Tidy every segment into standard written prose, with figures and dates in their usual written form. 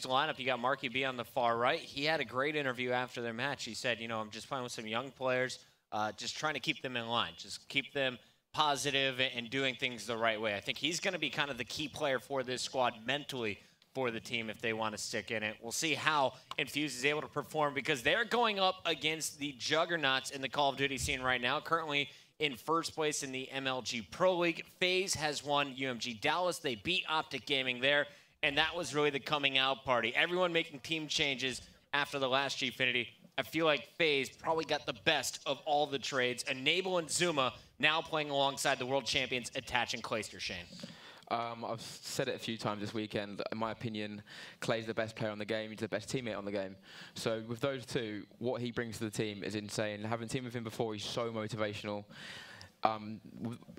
Infused lineup, you got Marky B on the far right. He had a great interview after their match. He said, you know, I'm just playing with some young players, just trying to keep them in line, just keep them positive and doing things the right way. I think he's going to be kind of the key player for this squad mentally for the team if they want to stick in it. We'll see how Infused is able to perform because they're going up against the juggernauts in the Call of Duty scene right now, currently in first place in the MLG Pro League. Faze has won UMG Dallas. They beat Optic Gaming there, and that was really the coming out party. Everyone making team changes after the last Gfinity. I feel like Faze probably got the best of all the trades. Enable and Zuma now playing alongside the world champions Attach and Clayster, Shane. I've said it a few times this weekend. In my opinion, Clay's the best player on the game. He's the best teammate on the game. So with those two, what he brings to the team is insane. Having teamed with him before, he's so motivational.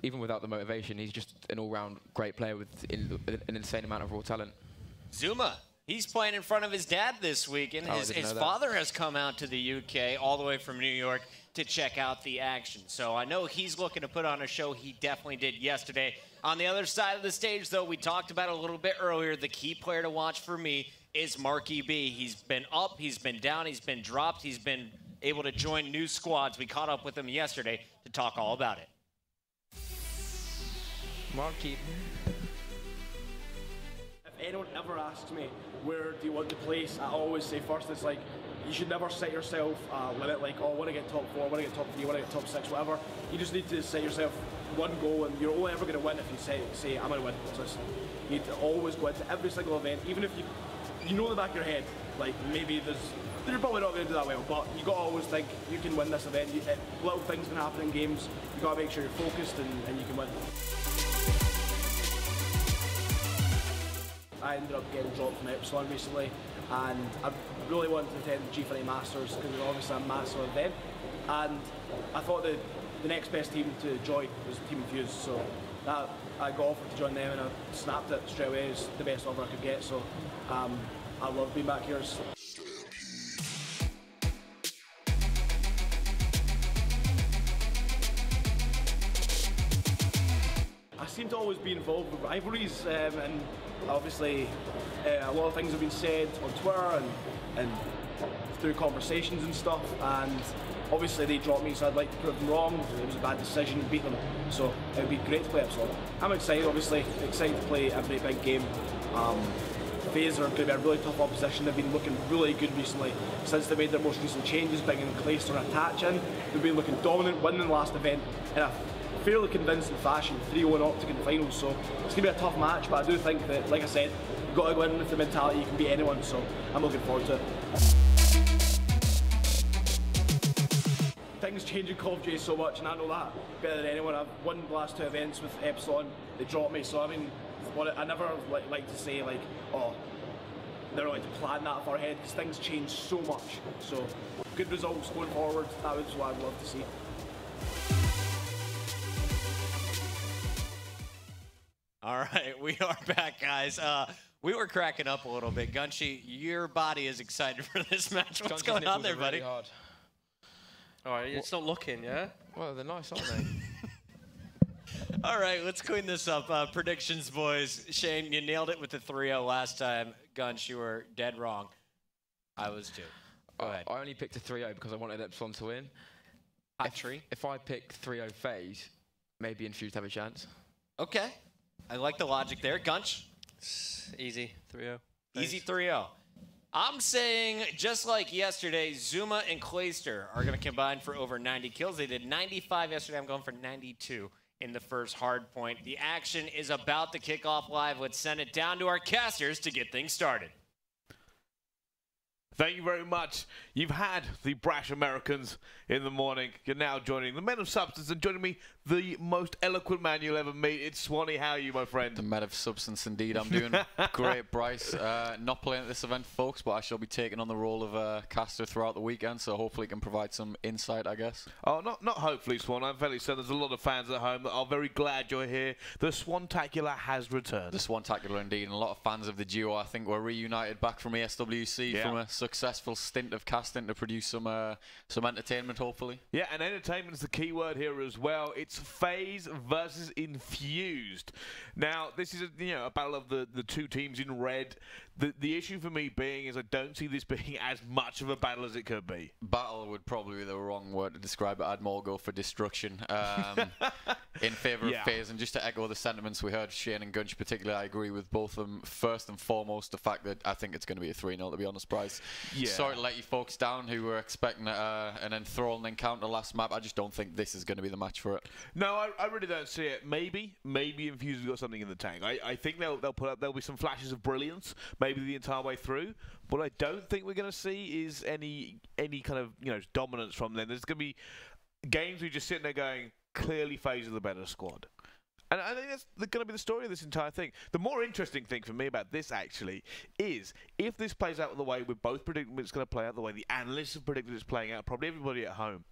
Even without the motivation, he's just an all-round great player with an insane amount of raw talent. Zuma, he's playing in front of his dad this week, and his father has come out to the UK all the way from New York to check out the action. So I know he's looking to put on a show. He definitely did yesterday. On the other side of the stage, though, we talked about it a little bit earlier. The key player to watch for me is Marky B. He's been up, he's been down, he's been dropped, he's been able to join new squads. We caught up with him yesterday to talk all about it. Marky. If anyone ever asks me, where do you want to place, I always say first, it's like, you should never set yourself a limit like, oh, I want to get top 4, I want to get top 3, I want to get top 6, whatever. You just need to set yourself one goal, and you're only ever going to win if you say I'm going to win. So you need to always go into every single event, even if you know in the back of your head, like maybe you're probably not going to do that well, but you got to always think you can win this event. Little things can happen in games. You got to make sure you're focused and you can win. I ended up getting dropped from Epsilon recently, and I really wanted to attend the Gfinity Masters because it was obviously a massive event, and I thought the next best team to join was Team Infused, so I got offered to join them and I snapped it straight away. It was the best offer I could get, so I love being back here. I seem to always be involved with rivalries, and obviously a lot of things have been said on Twitter and through conversations and stuff, and obviously they dropped me, so I'd like to prove them wrong. It was a bad decision to beat them, so it would be great to play Epsilon. I'm excited, obviously, excited to play every big game. Faze are going to be a really tough opposition. They've been looking really good recently since they made their most recent changes, bringing Clayster and Attach in. They've been looking dominant, winning the last event in a fairly convincing fashion, 3-0 in Optic in the finals, so it's going to be a tough match, but I do think that, like I said, you've got to go in with the mentality you can beat anyone, so I'm looking forward to it. Things change in Call of Duty so much, and I know that better than anyone. I've won the last 2 events with Epsilon. They dropped me, so I mean, I never like to say like, oh, they're like to plan that far ahead, because things change so much. So good results going forward, that was what I'd love to see. All right, we are back, guys. We were cracking up a little bit. Gunshi, your body is excited for this match. What's going on there, buddy? Really hard. All right, it's not looking, yeah? Well, they're nice, aren't they? All right, let's clean this up. Predictions, boys. Shane, you nailed it with the 3-0 last time. Gunsh, you were dead wrong. I was too. Go ahead. I only picked a 3-0 because I wanted Epsilon to win. If I pick 3-0 Faze, maybe Infused have a chance. Okay. I like the logic there. Gunsh? Easy, 3-0. Easy 3-0. I'm saying, just like yesterday, Zuma and Clayster are going to combine for over 90 kills. They did 95 yesterday. I'm going for 92 in the first hard point. The action is about to kick off live. Let's send it down to our casters to get things started. Thank you very much. You've had the brash Americans in the morning. You're now joining the men of substance, and joining me, the most eloquent man you'll ever meet. It's Swanee. How are you, my friend? The men of substance, indeed. I'm doing great, Bryce. Not playing at this event, folks, but I shall be taking on the role of caster throughout the weekend, so hopefully it can provide some insight, I guess. Oh, not hopefully, Swan. I'm fairly certain there's a lot of fans at home that are very glad you're here. The Swantacular has returned. The Swantacular, indeed, and a lot of fans of the duo, I think, were reunited back from ASWC from a successful stint of casting to produce some entertainment, hopefully. Yeah, and entertainment is the key word here as well. It's Faze versus Infused. Now, this is a battle of the two teams in red. The issue for me being is I don't see this being as much of a battle as it could be. Battle would probably be the wrong word to describe it. I'd more go for destruction in favour of Faze. And just to echo the sentiments we heard, Shane and Gunch particularly, I agree with both of them. First and foremost, the fact that I think it's going to be a 3-0, to be honest, Bryce. Yeah. Sorry to let you folks down who were expecting an enthralling encounter last map. I just don't think this is going to be the match for it. No, I really don't see it. Maybe Infused has got something in the tank. I think there'll be some flashes of brilliance, maybe the entire way through. What I don't think we're going to see is any kind of dominance from them. There's going to be games where you're just sitting there going, clearly FaZe are the better squad. And I think that's going to be the story of this entire thing. The more interesting thing for me about this, actually, is if this plays out the way we're both predicting it's going to play out, the way the analysts have predicted it's playing out, probably everybody at home,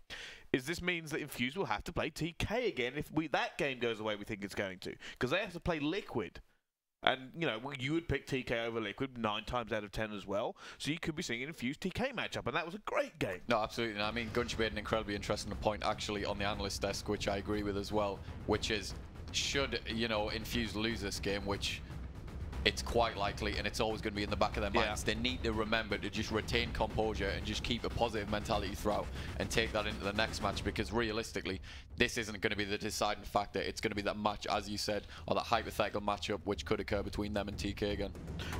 is this means that Infused will have to play TK again if that game goes the way we think it's going to. Because they have to play Liquid. And, you would pick TK over Liquid 9 times out of 10 as well. So you could be seeing an Infused TK matchup, and that was a great game. No, absolutely. I mean, Gunch made an incredibly interesting point, actually, on the analyst desk, which I agree with as well, which is, should, Infused lose this game, which it's quite likely, and it's always going to be in the back of their minds. They need to remember to just retain composure and just keep a positive mentality throughout and take that into the next match, because realistically, this isn't going to be the deciding factor. It's going to be that match, as you said, or that hypothetical matchup which could occur between them and TK again.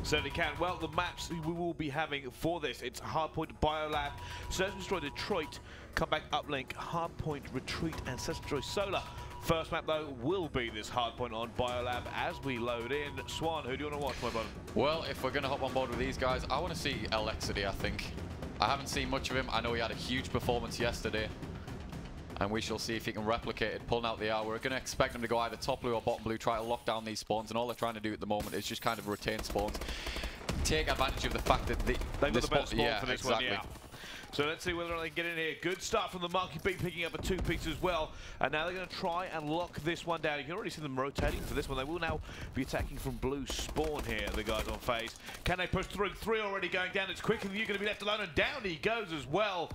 Certainly can. Well, the maps we will be having for this, it's Hardpoint, Biolab, Search and Destroy Detroit, Comeback Uplink, Hardpoint Retreat, and Search and Destroy Solar. First map, though, will be this Hardpoint on Biolab as we load in. Swan, who do you want to watch, my bud? Well, if we're going to hop on board with these guys, I want to see Alexity, I think. I haven't seen much of him. I know he had a huge performance yesterday, and we shall see if he can replicate it, pulling out the R. We're going to expect him to go either top blue or bottom blue, try to lock down these spawns, and all they're trying to do at the moment is just kind of retain spawns. Take advantage of the fact that they've got the best spawn for this one, exactly. So let's see whether or not they can get in here. Good start from the Monkey Beat, picking up a 2-piece as well. And now they're going to try and lock this one down. You can already see them rotating for this one. They will now be attacking from blue spawn here, the guys on FaZe. Can they push through? 3 already going down. It's quicker than you're going to be left alone. And down he goes as well.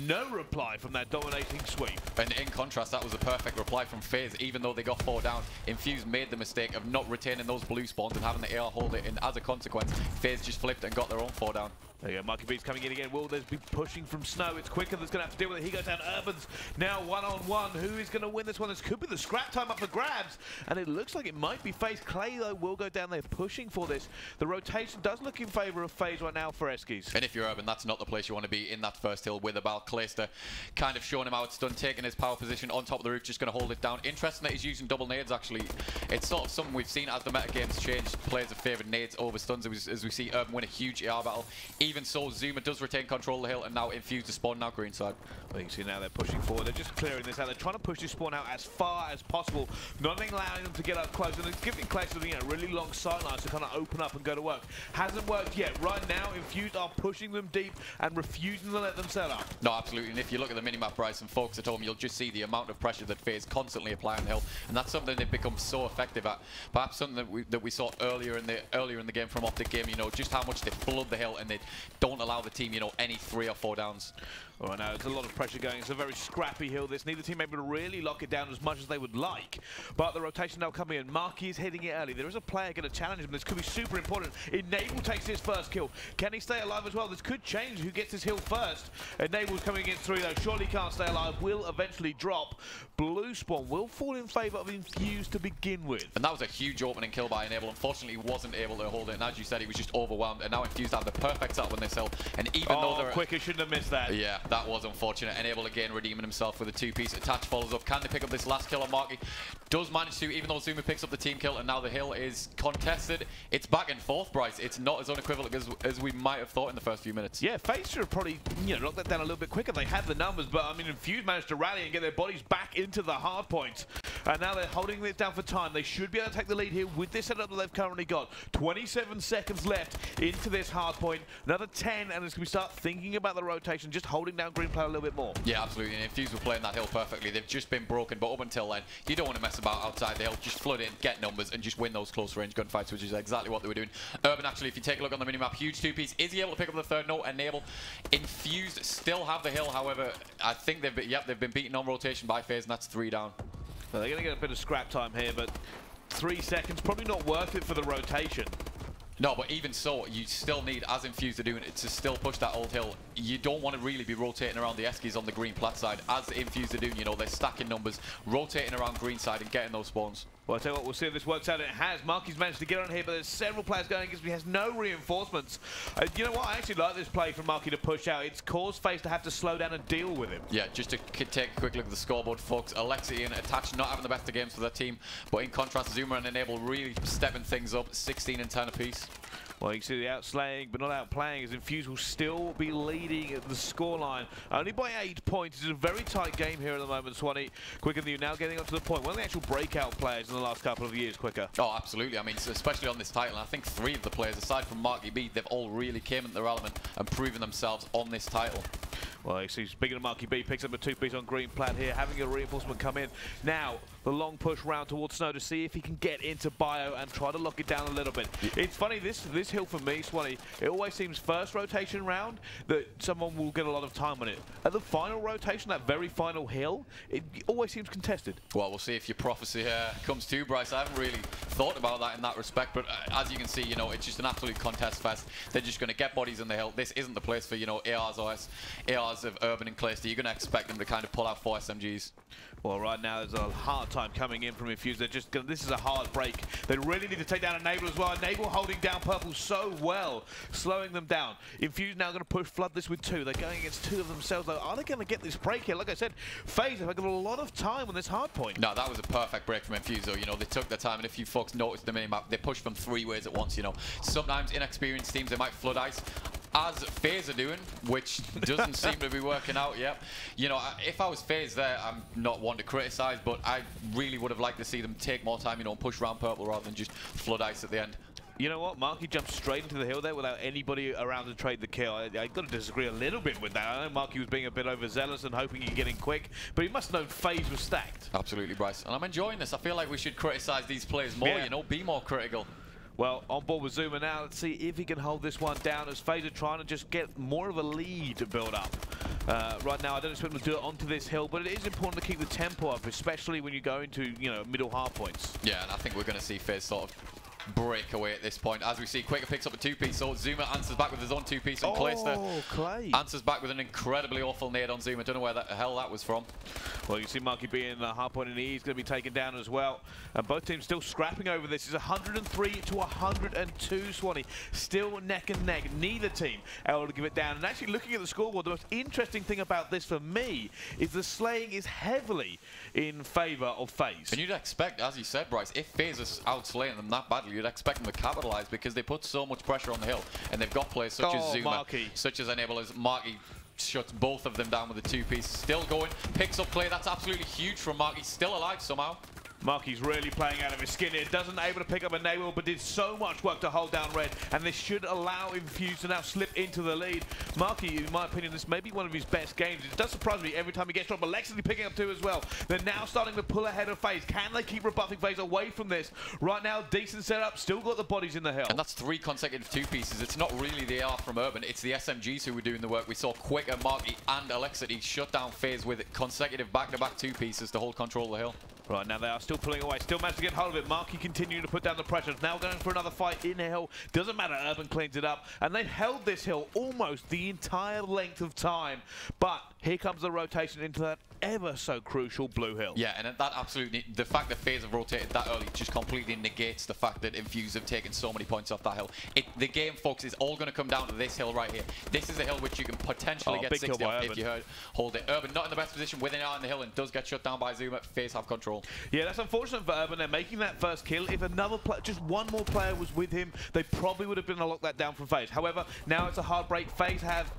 No reply from that dominating sweep. And in contrast, that was a perfect reply from FaZe. Even though they got 4 down, Infused made the mistake of not retaining those blue spawns and having the AR hold it. And as a consequence, FaZe just flipped and got their own 4 down. There you go, Monkey Beat's coming in again. Will there's be pushing from Snow? It's Quicker that's going to have to deal with it. He goes down Urban's now one-on-one. Who is going to win this one? This could be the scrap time up for grabs. And it looks like it might be FaZe. Clay, though, will go down there pushing for this. The rotation does look in favour of FaZe right now for Eskies. And if you're Urban, that's not the place you want to be in that first hill with about Clayster kind of showing him how it's done, taking his power position on top of the roof, just going to hold it down. Interesting that he's using double nades, actually. It's sort of something we've seen as the meta game's changed. Players have favoured nades over stuns as we see Urban win a huge AR battle. Even so, Zuma does retain control of the hill and now Infused to spawn now green side. Well, you can see now they're pushing forward. They're just clearing this out. They're trying to push this spawn out as far as possible, not allowing them to get up close. And it's giving Clay really long sidelines to kind of open up and go to work. Hasn't worked yet. Right now, Infused are pushing them deep and refusing to let them set up. No, absolutely. And if you look at the minimap, Bryce, and folks at home, you'll just see the amount of pressure that FaZe constantly apply on the hill, and that's something they've become so effective at. Perhaps something that we saw earlier in the game from Optic Game. Just how much they flood the hill and they don't allow the team, any 3 or 4 downs. All right, now there's a lot of pressure going. It's a very scrappy hill. This neither team able to really lock it down as much as they would like. But the rotation now coming in. Marky is hitting it early. There is a player going to challenge him. This could be super important. Enable takes his first kill. Can he stay alive as well? This could change who gets his hill first. Enable's coming against 3 though. Surely can't stay alive. Will eventually drop. Blue spawn will fall in favour of Infused to begin with. And that was a huge opening kill by Enable. Unfortunately, he wasn't able to hold it. And as you said, he was just overwhelmed. And now Infused have the perfect setup on this hill. And even though they're... Quicker shouldn't have missed that. Yeah, that was unfortunate. Enable again redeeming himself with a 2-piece. Attach follows up. Can they pick up this last kill on Marky? Does manage to, even though Zuma picks up the team kill and now the hill is contested. It's back and forth, Bryce. It's not as unequivocal as we might have thought in the first few minutes. Yeah, FaZe should have probably locked that down a little bit quicker. They had the numbers, but I mean, Infused managed to rally and get their bodies back into the hard point. And now they're holding it down for time. They should be able to take the lead here with this setup that they've currently got. 27 seconds left into this hard point. Another 10, and it's going to start thinking about the rotation, just holding down green player a little bit more. Yeah, absolutely. And Infused were playing that hill perfectly. They've just been broken, but up until then, you don't want to mess about outside the hill. Just flood in, get numbers, and just win those close range gunfights, which is exactly what they were doing. Urban, actually, if you take a look on the minimap, huge 2-piece. Is he able to pick up the third? No, Enable. Infused still have the hill, however, I think they've been beaten on rotation by FaZe, and that's 3 down. Well, they're going to get a bit of scrap time here, but 3 seconds, probably not worth it for the rotation. No, but even so, you still need, as Infused are doing it, to still push that old hill. You don't want to really be rotating around the Eskies on the green plat side. As Infused are doing, you know, they're stacking numbers, rotating around green side and getting those spawns. Well, I'll tell you what, we'll see if this works out. It has. Marky's managed to get on here, but there's several players going against him. He has no reinforcements. You know what? I actually like this play from Marky to push out. It's caused Faze to have to slow down and deal with him. Yeah, just to take a quick look at the scoreboard, folks. Alexi and Attach not having the best of games for their team, but in contrast, Zuma and Enable really stepping things up, 16 and 10 apiece. Well, you can see the outslaying, but not outplaying, as Infused will still be leading at the scoreline. Only by 8 points. It's a very tight game here at the moment, Swanee. Quicker than you now getting up to the point. One of the actual breakout players in the last couple of years, Quicker. Oh, absolutely. I mean, especially on this title, I think 3 of the players, aside from Marky B, they've all really came into their element and proven themselves on this title. Well, you see, speaking of Marky B, picks up a 2-piece on green plat here, having a reinforcement come in. Now, the long push round towards Snow to see if he can get into Bio and try to lock it down a little bit. It's funny, this hill for me, Swanee, it always seems first rotation round that someone will get a lot of time on it. At the final rotation, that very final hill, it always seems contested. Well, we'll see if your prophecy comes to, Bryce. I haven't really thought about that in that respect, but as you can see, you know, it's just an absolute contest fest. They're just going to get bodies in the hill. This isn't the place for, you know, ARs of Urban and Clayster. You're going to expect them to kind of pull out 4 SMGs. Well, right now there's a hard time coming in from Infused. They're just this is a hard break. They really need to take down Enable as well. Enable holding down Purple so well, slowing them down. Infused now going to push Flood this with 2. They're going against 2 of themselves though. Are they going to get this break here? Like I said, Faze have got a lot of time on this hard point. No, that was a perfect break from Infused though. You know, they took their time, and if you folks noticed the minimap, they pushed from 3 ways at once, you know. Sometimes inexperienced teams, they might flood ice, as Faze are doing, which doesn't seem to be working out yet. You know, if I was Faze there, I'm not one to criticize, but I really would have liked to see them take more time, you know, and push around Purple rather than just flood ice at the end. You know what? Marky jumped straight into the hill there without anybody around to trade the kill. I got to disagree a little bit with that. I know Marky was being a bit overzealous and hoping he'd get in quick, but he must have known Faze was stacked. Absolutely, Bryce. And I'm enjoying this. I feel like we should criticize these players more, you know, be more critical. Well, on board with Zuma now. Let's see if he can hold this one down as Faze are trying to just get more of a lead to build up. Right now, I don't expect them to do it onto this hill, but it is important to keep the tempo up, especially when you go into, you know, middle hard points. Yeah, and I think we're going to see Faze sort of break away at this point. As we see, Quicker picks up a 2-piece, so Zuma answers back with his own 2-piece, and Clayster answers back with an incredibly awful nade on Zuma. Don't know where the hell that was from. Well, you see Marky B in the hard point in the E. He's going to be taken down as well. And both teams still scrapping over this. It's 103 to 102, Swanee. Still neck and neck. Neither team able to give it down. And actually, looking at the scoreboard, the most interesting thing about this for me is the slaying is heavily in favour of Faze. And you'd expect, as you said, Bryce, if Faze is outslaying them that badly, you'd expect them to capitalise because they put so much pressure on the hill. And they've got players such as Zuma, Marky, such as Enable, as Marky shuts both of them down with a 2-piece. Still going, picks up Clay. That's absolutely huge from Marky. Still alive somehow. Marky's really playing out of his skin here. Doesn't able to pick up Enable, but did so much work to hold down Red. And this should allow Infused to now slip into the lead. Marky, in my opinion, this may be one of his best games. It does surprise me every time he gets dropped. Alexi picking up 2 as well. They're now starting to pull ahead of Faze. Can they keep rebuffing Faze away from this? Right now, decent setup. Still got the bodies in the hill. And that's 3 consecutive 2-pieces. It's not really the AR from Urban. It's the SMGs who were doing the work. We saw Quicker, Marky, and Alexi shut down Faze with consecutive back-to-back 2-pieces to hold control of the hill. Right, now they are still pulling away. Still managed to get hold of it. Marky continuing to put down the pressure. Now going for another fight in the hill. Doesn't matter. Urban cleans it up. And they've held this hill almost the entire length of time. But here comes the rotation into that ever so crucial blue hill. Yeah, and that absolutely, the fact that Faze have rotated that early just completely negates the fact that Infused have taken so many points off that hill. The game, folks, is all going to come down to this hill right here. This is a hill which you can potentially get 60 on if you hold it. Urban not in the best position with an eye on the hill and does get shut down by Zuma. Faze have control. Yeah, that's unfortunate for Urban. They're making that first kill. If another just one more player was with him, they probably would have been able to lock that down from Faze. However, now it's a hard break. Faze have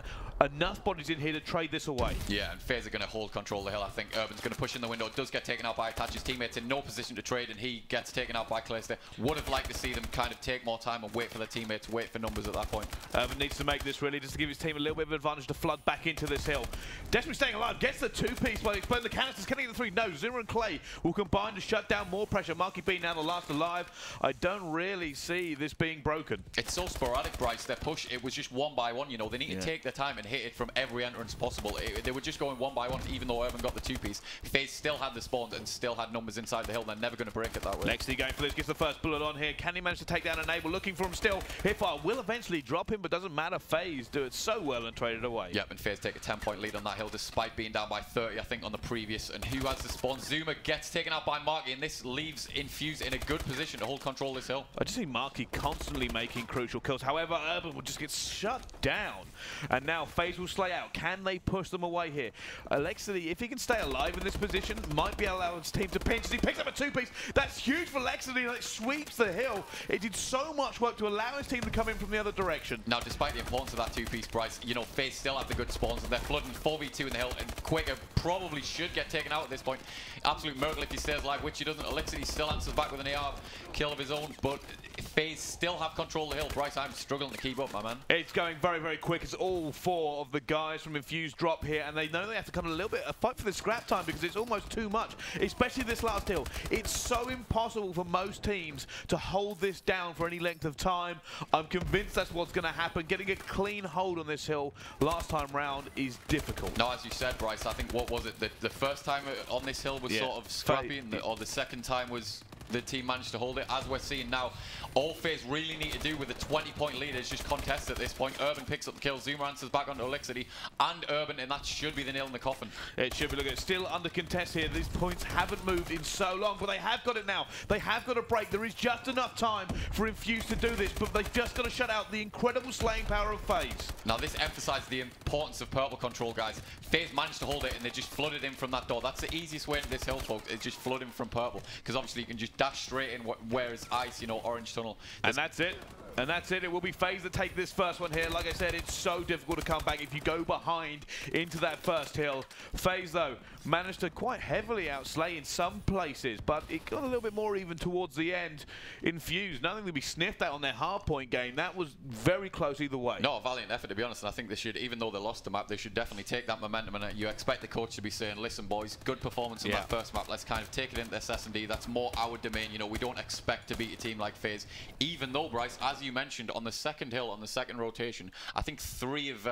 enough bodies in here to trade this away. Yeah, and Faze are going to hold control of the hill. I think Urban's going to push in the window. Does get taken out by Attach. His teammates in no position to trade, and he gets taken out by Clayster. Would have liked to see them kind of take more time and wait for their teammates, wait for numbers at that point. Urban needs to make this really just to give his team a little bit of advantage to flood back into this hill. Desperately staying alive, gets the 2-piece by exploding the canisters. Can he get the 3? No, Zuma and Clay will combine to shut down more pressure. Marky B now the last alive. I don't really see this being broken. It's so sporadic, Bryce. Their push, it was just one by one, you know. They need to take their time, and and hit it from every entrance possible. They were just going one by one, even though Urban got the 2-piece. Faze still had the spawns and still had numbers inside the hill. They're never going to break it that way. Lexi going for this, gets the first bullet on here. Can he manage to take down Enable? Looking for him still. Hitfire will eventually drop him, but doesn't matter. Faze do it so well and trade it away. Yep, and Faze take a 10-point lead on that hill despite being down by 30, I think, on the previous. And who has the spawn? Zuma gets taken out by Marky, and this leaves Infused in a good position to hold control of this hill. I just see Marky constantly making crucial kills. However, Urban will just get shut down. And now Faze will slay out. Can they push them away here? Alexity, if he can stay alive in this position, might be allowing his team to pinch as he picks up a 2-piece. That's huge for Alexity, and it sweeps the hill. It did so much work to allow his team to come in from the other direction. Now, despite the importance of that 2-piece, Bryce, you know, Faze still have the good spawns, and they're flooding 4v2 in the hill, and Quicker probably should get taken out at this point. Absolute miracle if he stays alive, which he doesn't. Alexity still answers back with an AR kill of his own, but Faze still have control of the hill. Bryce, I'm struggling to keep up, my man. It's going very, very quick as all 4 of the guys from Infused drop here, and they know they have to kind of a little bit of fight for the scrap time because it's almost too much, especially this last hill. It's so impossible for most teams to hold this down for any length of time. I'm convinced that's what's going to happen. Getting a clean hold on this hill last time round is difficult. No, as you said, Bryce, I think, what was it? The first time on this hill was sort of scrappy, or the second time was the team managed to hold it. As we're seeing now, all Faze really need to do with a 20-point lead is just contest at this point. Urban picks up the kill, Zuma answers back onto Elixity and Urban, and that should be the nail in the coffin. It should be. Look, it's still under contest here. These points haven't moved in so long, but they have got it now. They have got a break. There is just enough time for Infused to do this, but they've just got to shut out the incredible slaying power of Faze. Now, this emphasizes the importance of purple control, guys. Faze managed to hold it, and they just flooded in from that door. That's the easiest way to this hill, folks, is just flood in from purple, because obviously you can just dash straight in where is ice, you know, orange tunnel. And that's it. And that's it. It will be Faze that take this first one here. Like I said, it's so difficult to come back if you go behind into that first hill. Faze, though, managed to quite heavily outslay in some places, but it got a little bit more even towards the end. Infused, nothing to be sniffed at on their hardpoint game. That was very close either way. Not a valiant effort, to be honest, and I think they should, even though they lost the map, they should definitely take that momentum, and you expect the coach to be saying, listen, boys, good performance in that first map. Let's kind of take it into this S&D. That's more our domain. You know, we don't expect to beat a team like Faze, even though, Bryce, as you mentioned, on the second hill, on the second rotation, I think three of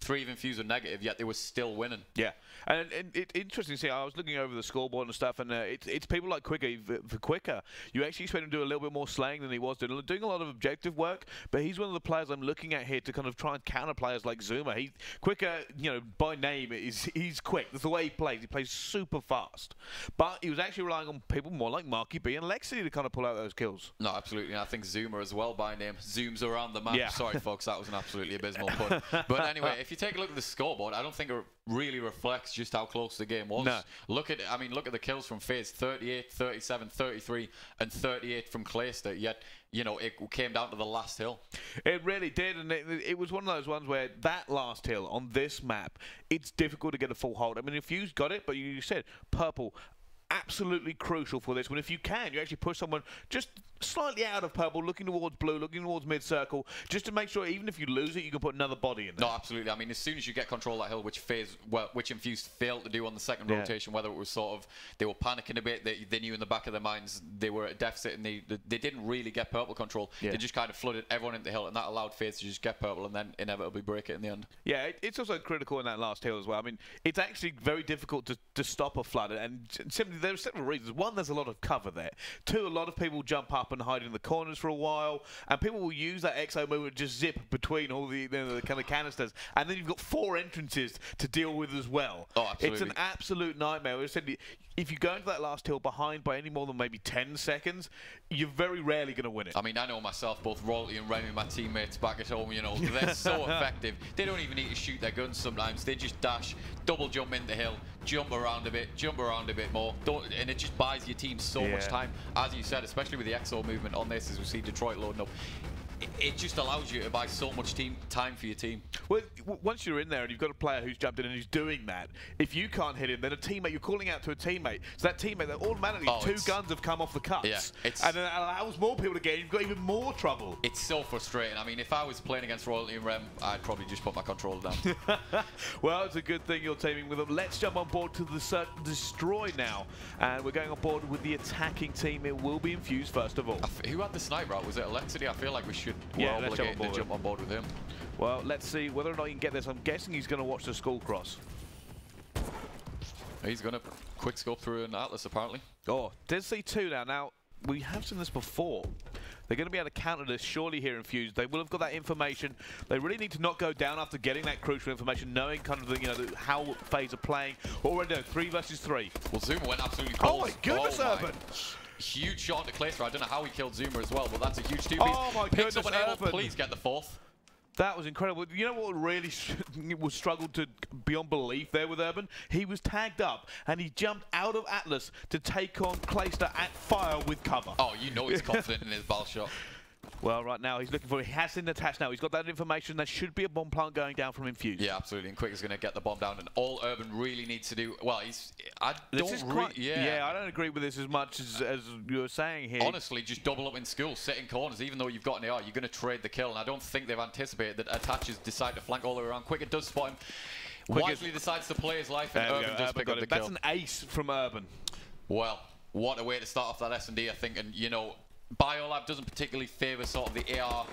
Infused were negative, yet they were still winning. Yeah, and it's interesting to see. I was looking over the scoreboard and stuff, and it's people like Quicker. For Quicker, you actually expect him to do a little bit more slaying than he was doing a lot of objective work, but he's one of the players I'm looking at here to kind of try and counter players like Zuma. Quicker, you know, by name, he's quick. That's the way he plays. He plays super fast, but he was actually relying on people more like Marky B and Lexi to kind of pull out those kills. No, absolutely, and I think Zuma as well by name. Zooms around the map. Yeah. Sorry, folks, that was an absolutely abysmal pun. But anyway, if you take a look at the scoreboard, I don't think it really reflects just how close the game was. No. Look at the kills from Faze: 38, 37, 33, and 38 from Clayster. Yet, you know, it came down to the last hill. It really did, and it was one of those ones where that last hill on this map, it's difficult to get a full hold. I mean, Infused got it, but you said purple. Absolutely crucial for this one. If you can, you actually push someone just slightly out of purple, looking towards blue, looking towards mid-circle, just to make sure even if you lose it, you can put another body in there. No, absolutely. I mean, as soon as you get control of that hill, which Infused failed to do on the second rotation, whether it was sort of they were panicking a bit, they knew in the back of their minds they were at a deficit, and they didn't really get purple control. They just kind of flooded everyone into the hill, and that allowed Faze to just get purple and then inevitably break it in the end. Yeah, it's also critical in that last hill as well. I mean, it's actually very difficult to stop a flood, and simply there are several reasons. One, there's a lot of cover there. Two, a lot of people jump up and hide in the corners for a while, and people will use that XO movement to just zip between all the kind of canisters, and then you've got 4 entrances to deal with as well. Oh, absolutely. It's an absolute nightmare. I said, if you go into that last hill behind by any more than maybe 10 seconds, you're very rarely going to win it. I mean, I know myself, both Royalty and Remy, my teammates back at home, you know, they're so effective. They don't even need to shoot their guns sometimes. They just dash, double jump in the hill, jump around a bit more, and it just buys your team so much time. As you said, especially with the XO movement on this, as we see Detroit loading up, it just allows you to buy so much time for your team. Well, once you're in there and you've got a player who's jumped in and who's doing that, if you can't hit him, then a teammate, you're calling out to a teammate. So that teammate, that automatically 2 guns have come off the cuts. Yeah, and then it allows more people to get in. You've got even more trouble. It's so frustrating. I mean, if I was playing against Royalty and Rem, I'd probably just put my controller down. Well, it's a good thing you're teaming with them. Let's jump on board to the Search and Destroy now. And we're going on board with the attacking team. It will be Infused first of all. Who had the sniper out? Was it Alexity? I feel like we should should. Yeah, we're let's jump on obligated board to jump on board with him. Well, let's see whether or not he can get this. I'm guessing he's going to watch the skull cross. He's going to quick scope through an Atlas, apparently. Oh, did see 2 now. Now, we have seen this before. They're going to be able to counter this surely here in Infused. They will have got that information. They really need to not go down after getting that crucial information, knowing kind of the, how Faze are playing. What we're doing, 3 versus 3. Well, Zuma went absolutely Oh balls. my goodness, Urban! Huge shot to Clayster. I don't know how he killed Zuma as well, but that's a huge 2-piece. Oh my Picks goodness, up an Urban. Please get the 4th. That was incredible. You know what really was struggled to beyond belief there with Urban? He was tagged up and he jumped out of Atlas to take on Clayster at fire with cover. Oh, you know he's confident in his ball shot. Well, right now he's looking for. He has seen attached now. He's got that information. There should be a bomb plant going down from Infused. Yeah, absolutely. And Quick is going to get the bomb down. And all Urban really needs to do. Well, I don't agree with this as much as you were saying here. Honestly, just double up in school, sit in corners. Even though you've got an AR, you're going to trade the kill. And I don't think they've anticipated that Attaches decide to flank all the way around. Quick, it does spot him. Wisely decides to play his life, and Urban does pick up the kill. That's an ace from Urban. Well, what a way to start off that S&D, I think. And, you know, Biolab doesn't particularly favour sort of the AR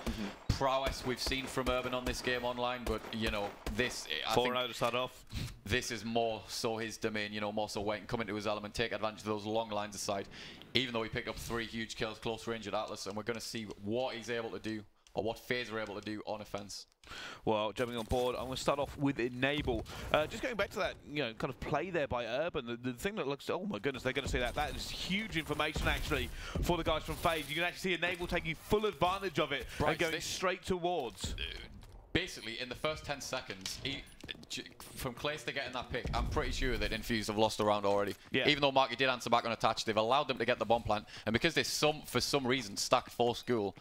prowess we've seen from Urban on this game online, but, you know, this... 4-0 to start off. This is more so his domain, you know, more so wait and come into his element, take advantage of those long lines aside, even though he picked up 3 huge kills close range at Atlas, and we're going to see what he's able to do, or what Faze are able to do on offense. Well, jumping on board, I'm going to start off with Enable. Just going back to that, you know, kind of play there by Urban, the thing that looks, oh my goodness, they're going to see that. That is huge information, actually, for the guys from Faze. You can actually see Enable taking full advantage of it and going straight towards. Basically, in the first 10 seconds, from Clayster getting that pick, I'm pretty sure that Infused have lost a round already. Yeah. Even though Marky did answer back on attach, they've allowed them to get the bomb plant, and because they for some reason stacked 4 school,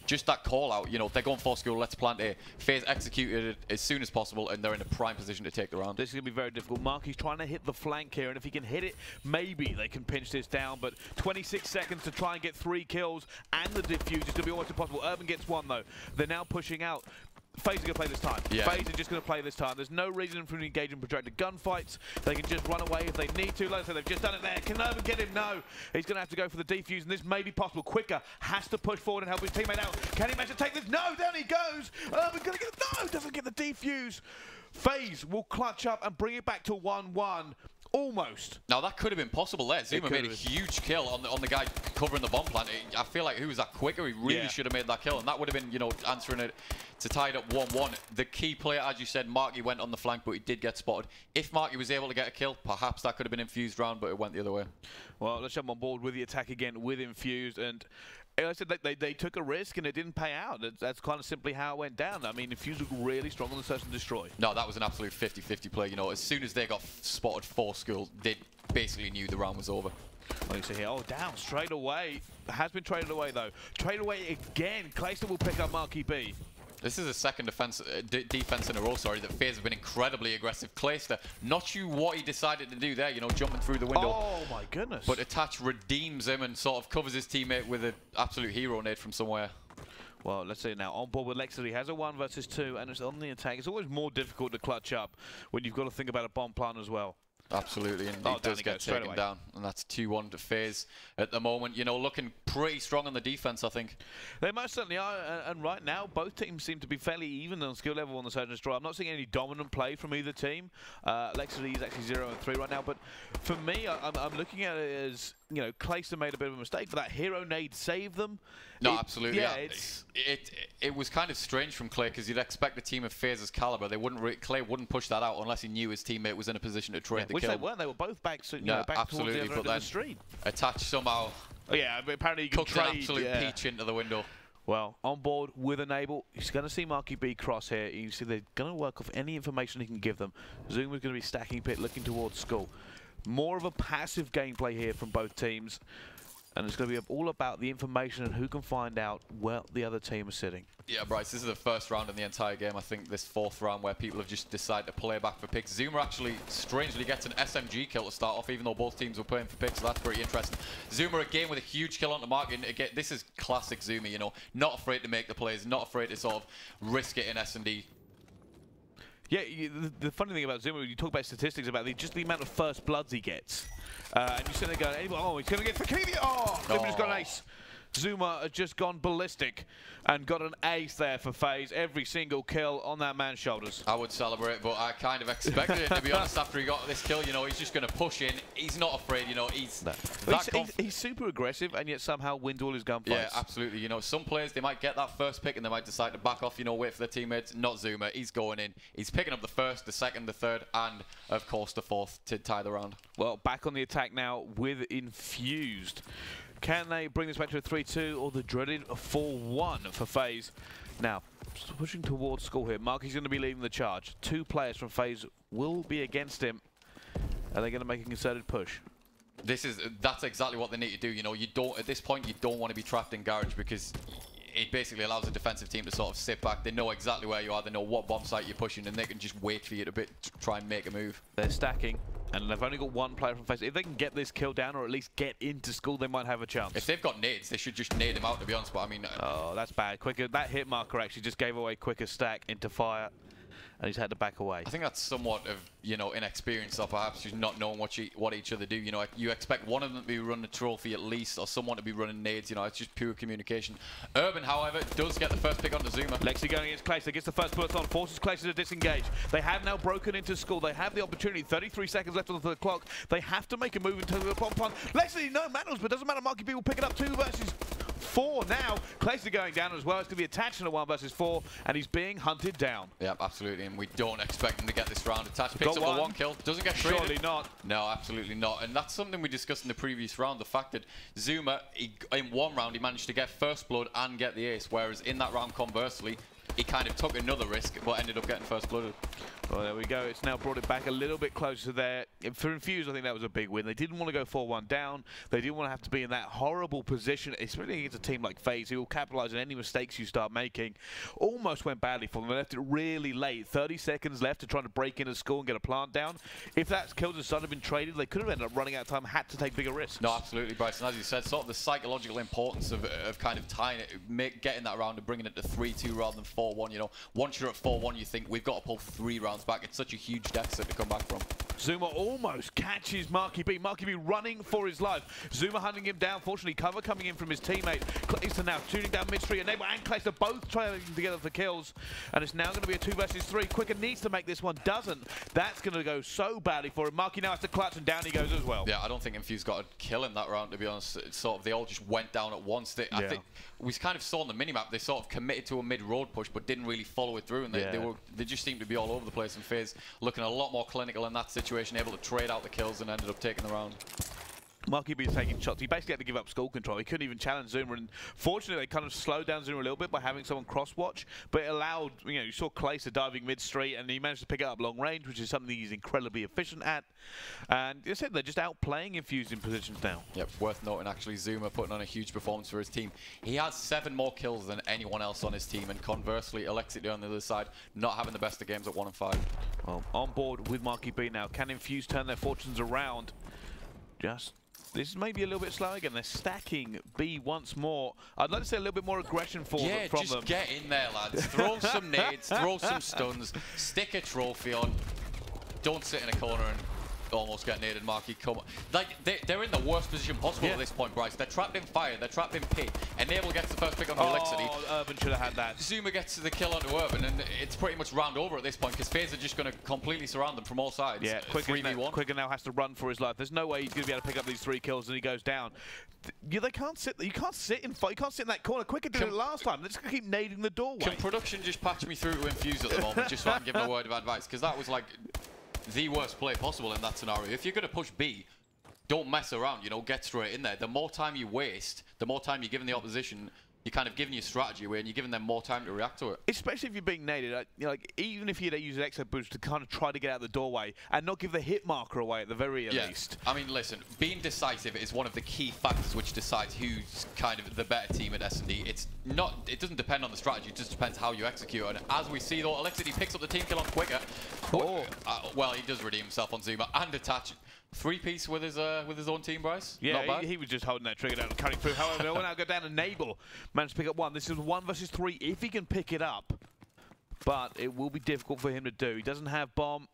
just that call out, you know, they're going for school, let's plant A. Faze executed it as soon as possible, and they're in a prime position to take the round. This is going to be very difficult. Marky's trying to hit the flank here, and if he can hit it, maybe they can pinch this down, but 26 seconds to try and get 3 kills, and the defuse is going to be almost impossible. Urban gets 1, though. They're now pushing out. Faze is going to play this time. Yeah. Faze is just going to play this time. There's no reason for them to engage in protracted gunfights. They can just run away if they need to. Like I said, they've just done it there. Can Urban get him? No. He's going to have to go for the defuse, and this may be possible. Quicker has to push forward and help his teammate out. Can he manage to take this? No, down he goes. Urban's going to get it. No, doesn't get the defuse. Faze will clutch up and bring it back to 1-1. Almost. Now that could have been possible there. Zuma made a huge kill on the guy covering the bomb plant. I feel like who was that quicker? He really should have made that kill, and that would have been, you know, answering it to tie it up 1-1. The key player, as you said, Marky went on the flank, but he did get spotted. If Marky was able to get a kill, perhaps that could have been Infused round, but it went the other way. Well, let's jump on board with the attack again with Infused, and I said they took a risk and it didn't pay out. That's kind of simply how it went down. I mean, Infused looked really strong on the search and destroy. No, that was an absolute 50-50 play. You know, as soon as they got spotted 4 school, they basically knew the round was over. Well, you see here, down straight away. Has been traded away though. Traded away again. Clayster will pick up Marky B. This is a second defense in a row, that Faze have been incredibly aggressive. Clayster, not sure what he decided to do there, you know, jumping through the window. Oh my goodness. But Attach redeems him and sort of covers his teammate with an absolute hero nade from somewhere. Well, let's see now. On board with Lexer, he has a 1 versus 2, and it's on the attack. It's always more difficult to clutch up when you've got to think about a bomb plant as well. Absolutely, and he does get taken down, and that's 2-1 to Faze at the moment. You know, looking pretty strong on the defense, I think. They most certainly are, and right now, both teams seem to be fairly even on skill level on the Search and Destroy. I'm not seeing any dominant play from either team. Lexer is actually 0-3 right now, but for me, I'm looking at it as, you know, Clayster made a bit of a mistake, but that hero nade saved them. No, absolutely. Yeah, it was kind of strange from Clay, because you'd expect a team of Faze's caliber. Clay wouldn't push that out unless he knew his teammate was in a position to trade the kill. Which they weren't. They were both back, back towards the other end of the street. Attach somehow. Oh, yeah, apparently you can cooked an absolute peach into the window. Well, on board with Enable, he's going to see Marky B cross here. You see they're going to work off any information he can give them. Zuma's going to be stacking pit, looking towards Skull. More of a passive gameplay here from both teams. And it's going to be all about the information and who can find out where the other team is sitting. Yeah, Bryce, this is the first round in the entire game. I think this 4th round where people have just decided to play back for picks. Zuma actually strangely gets an SMG kill to start off, even though both teams were playing for picks, so that's pretty interesting. Zuma again with a huge kill onto Mark, and again, this is classic Zuma, you know, not afraid to make the plays, not afraid to sort of risk it in S&D. Yeah, the funny thing about Zuma, when you talk about statistics about just the amount of first bloods he gets, and you sit there going, oh, he's going to get for Canadian. Oh, Zuma just got an ace. Zuma has just gone ballistic and got an ace there for FaZe. Every single kill on that man's shoulders. I would celebrate, but I kind of expected it, to be honest, after he got this kill. You know, he's just going to push in. He's not afraid, you know, he's... He's super aggressive and yet somehow wins all his gunfights. Yeah, absolutely. You know, some players, they might get that first pick and they might decide to back off, you know, wait for their teammates. Not Zuma. He's going in. He's picking up the first, the second, the third, and, of course, the fourth to tie the round. Well, back on the attack now with Infused. Can they bring this back to a 3-2 or the dreaded 4-1 for FaZe? Now, pushing towards score here. Marky's going to be leading the charge. 2 players from FaZe will be against him. Are they going to make a concerted push? That's exactly what they need to do. You know, you don't, at this point, you don't want to be trapped in garage because it basically allows the defensive team to sort of sit back. They know exactly where you are. They know what bomb site you're pushing, and they can just wait for you to try and make a move. They're stacking, and they've only got 1 player from FaZe. If they can get this kill down, or at least get into school, they might have a chance. If they've got nades, they should just nade him out, to be honest. But I mean, oh, that's bad. Quicker, that hit marker actually just gave away quicker stack into fire, and he's had to back away. I think that's somewhat of, you know, inexperience, or perhaps just not knowing what each other do. You know, you expect one of them to be running a trophy at least, or someone to be running nades. You know, it's just pure communication. Urban, however, does get the first pick onto Zuma. Lexi going against Clayster, gets the first bullet on, forces Clayster to disengage. They have now broken into school. They have the opportunity. 33 seconds left on the clock. They have to make a move into the pom-pom. Lexi, no matters, but doesn't matter. Marky B will pick it up. 2 versus 4 now. Clayster going down as well. It's going to be attached in a 1 versus 4, and he's being hunted down. Yeah, absolutely, and we don't expect him to get this round. Attached picks up the 1 kill. Doesn't get traded. Surely not. No, absolutely not. And that's something we discussed in the previous round. The fact that Zuma, in 1 round, he managed to get first blood and get the ace, whereas in that round, conversely, he kind of took another risk, but ended up getting first blooded. Well, there we go. It's now brought it back a little bit closer there. For Infused, I think that was a big win. They didn't want to go 4-1 down. They didn't want to have to be in that horrible position, especially against a team like FaZe, who will capitalize on any mistakes you start making. Almost went badly for them. They left it really late. 30 seconds left to try to break into school and get a plant down. If that kills had suddenly been traded, they could have ended up running out of time, had to take bigger risks. No, absolutely, Bryson. As you said, sort of the psychological importance of kind of tying it, getting that round and bringing it to 3-2 rather than 4-1. You know, once you're at 4-1, you think we've got to pull 3 rounds back. It's such a huge deficit to come back from. Zuma almost catches Marky B. Marky B running for his life. Zuma hunting him down. Fortunately, cover coming in from his teammate. Clayster now tuning down mid-street. Enable and Clayster both trying together for kills. And it's now going to be a 2 versus 3. Quicker needs to make this one. Doesn't. That's going to go so badly for him. Marky now has to clutch, and down he goes as well. Yeah, I don't think Infused got a kill in that round, to be honest. It's sort of, they all just went down at once. I think we kind of saw on the minimap, they sort of committed to a mid-road push, but didn't really follow it through. And they just seemed to be all over the place. And FaZe looking a lot more clinical in that situation, able to trade out the kills and ended up taking the round. Marky B is taking shots. He basically had to give up skull control. He couldn't even challenge Zuma, and fortunately they kind of slowed down Zuma a little bit by having someone cross-watch, but it allowed, you know, you saw Clayster diving mid-street, and he managed to pick it up long range, which is something he's incredibly efficient at. And as I said, they're just outplaying Infused in positions now. Yep, worth noting actually, Zuma putting on a huge performance for his team. He has 7 more kills than anyone else on his team, and conversely, Alexity on the other side, not having the best of games at 1 and 5. Well, on board with Marky B now. Can Infused turn their fortunes around? This is maybe a little bit slow again. They're stacking B once more. I'd like to see a little bit more aggression from them. Yeah, just get in there, lads. Throw some nades, throw some stuns, stick a trophy on. Don't sit in a corner and almost get naded, Marky. Come on. Like, they're in the worst position possible at this point, Bryce. They're trapped in fire, they're trapped in pit. Enable gets the first pick on the Alexity. Urban should have had that. Zuma gets the kill onto Urban, and it's pretty much round over at this point, because FaZe are just going to completely surround them from all sides. Yeah, Quicker now has to run for his life. There's no way he's going to be able to pick up these 3 kills, and he goes down. They can't sit. You can't sit in fight. You can't sit in that corner. Quicker did it last time. They're just going to keep nading the doorway. Can production just patch me through to Infuse at the moment, just so I can give him a word of advice? Because that was like the worst play possible in that scenario. If you're going to push B, don't mess around, you know, get straight in there. The more time you waste, the more time you're giving the opposition, you're kind of giving your strategy away and you're giving them more time to react to it. Especially if you're being naded, you know, like, even if you'd use an exo boost to kind of try to get out the doorway and not give the hit marker away at the very least. I mean, listen, being decisive is one of the key factors which decides who's kind of the better team at S&D. It doesn't depend on the strategy, it just depends how you execute. And as we see, though, Alexity picks up the team kill on Quicker. Well, he does redeem himself on Zuma and attach. 3-piece with his own team, Bryce. Yeah, he was just holding that trigger down and cutting through. However, they'll now go down and Enable managed to pick up 1. This is 1 versus 3 if he can pick it up, but it will be difficult for him to do. He doesn't have bomb.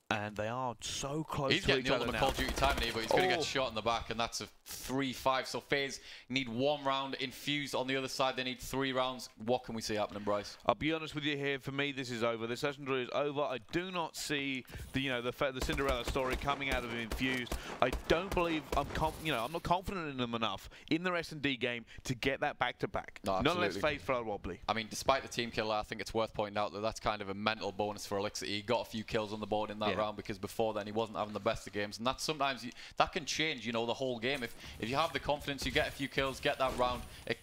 And they are so close he's to getting each the other ultimate now. Call of Duty time, but he's going to get shot in the back, and that's a 3-5. So Faze need 1 round. Infused on the other side, they need 3 rounds. What can we see happening, Bryce? I'll be honest with you here. For me, this is over. This legendary is over. I do not see the the Cinderella story coming out of Infused. I don't believe I'm not confident in them enough in their S&D game to get that back-to-back. No, none less Faze for wobbly. I mean, despite the team kill, I think it's worth pointing out that that's kind of a mental bonus for Elixir. He got a few kills on the board in that round because before then he wasn't having the best of games, and that's sometimes that can change, the whole game. If you have the confidence, you get a few kills, get that round, it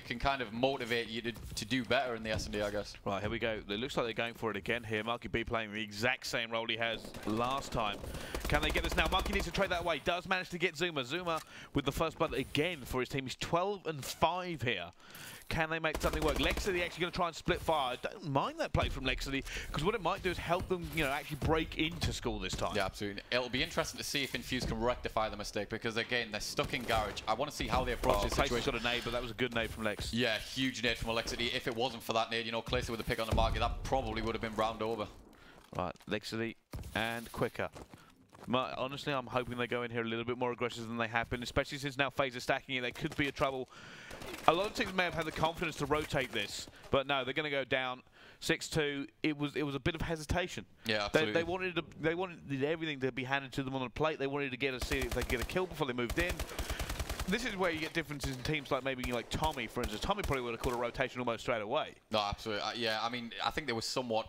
can kind of motivate you to do better in the S&D, I guess. Right, here we go. It looks like they're going for it again here. Marky B playing the exact same role he has last time. Can they get this now? Marky needs to trade that way. Does manage to get Zuma. Zuma with the first blood again for his team. He's 12 and 5 here. Can they make something work? Lexity actually going to try and split fire. I don't mind that play from Lexity, because what it might do is help them, actually break into school this time. Yeah, absolutely. It'll be interesting to see if Infused can rectify the mistake, because again, they're stuck in garage. I want to see how they approach this situation. Got a nade, but that was a good nade from Lex. Yeah, huge nade from Lexity. If it wasn't for that nade, Clayster with the pick on the market, that probably would have been round over. Right, Lexity and quicker. Honestly, I'm hoping they go in here a little bit more aggressive than they have been, especially since now Faze is stacking it. They could be a trouble. A lot of teams may have had the confidence to rotate this, but no, they're going to go down 6-2. It was a bit of hesitation. Yeah, absolutely. They wanted everything to be handed to them on a plate. They wanted to see if they could get a kill before they moved in. This is where you get differences in teams like maybe like Tommy, for instance. Tommy probably would have called a rotation almost straight away. No, absolutely. Yeah, I mean, I think they were somewhat.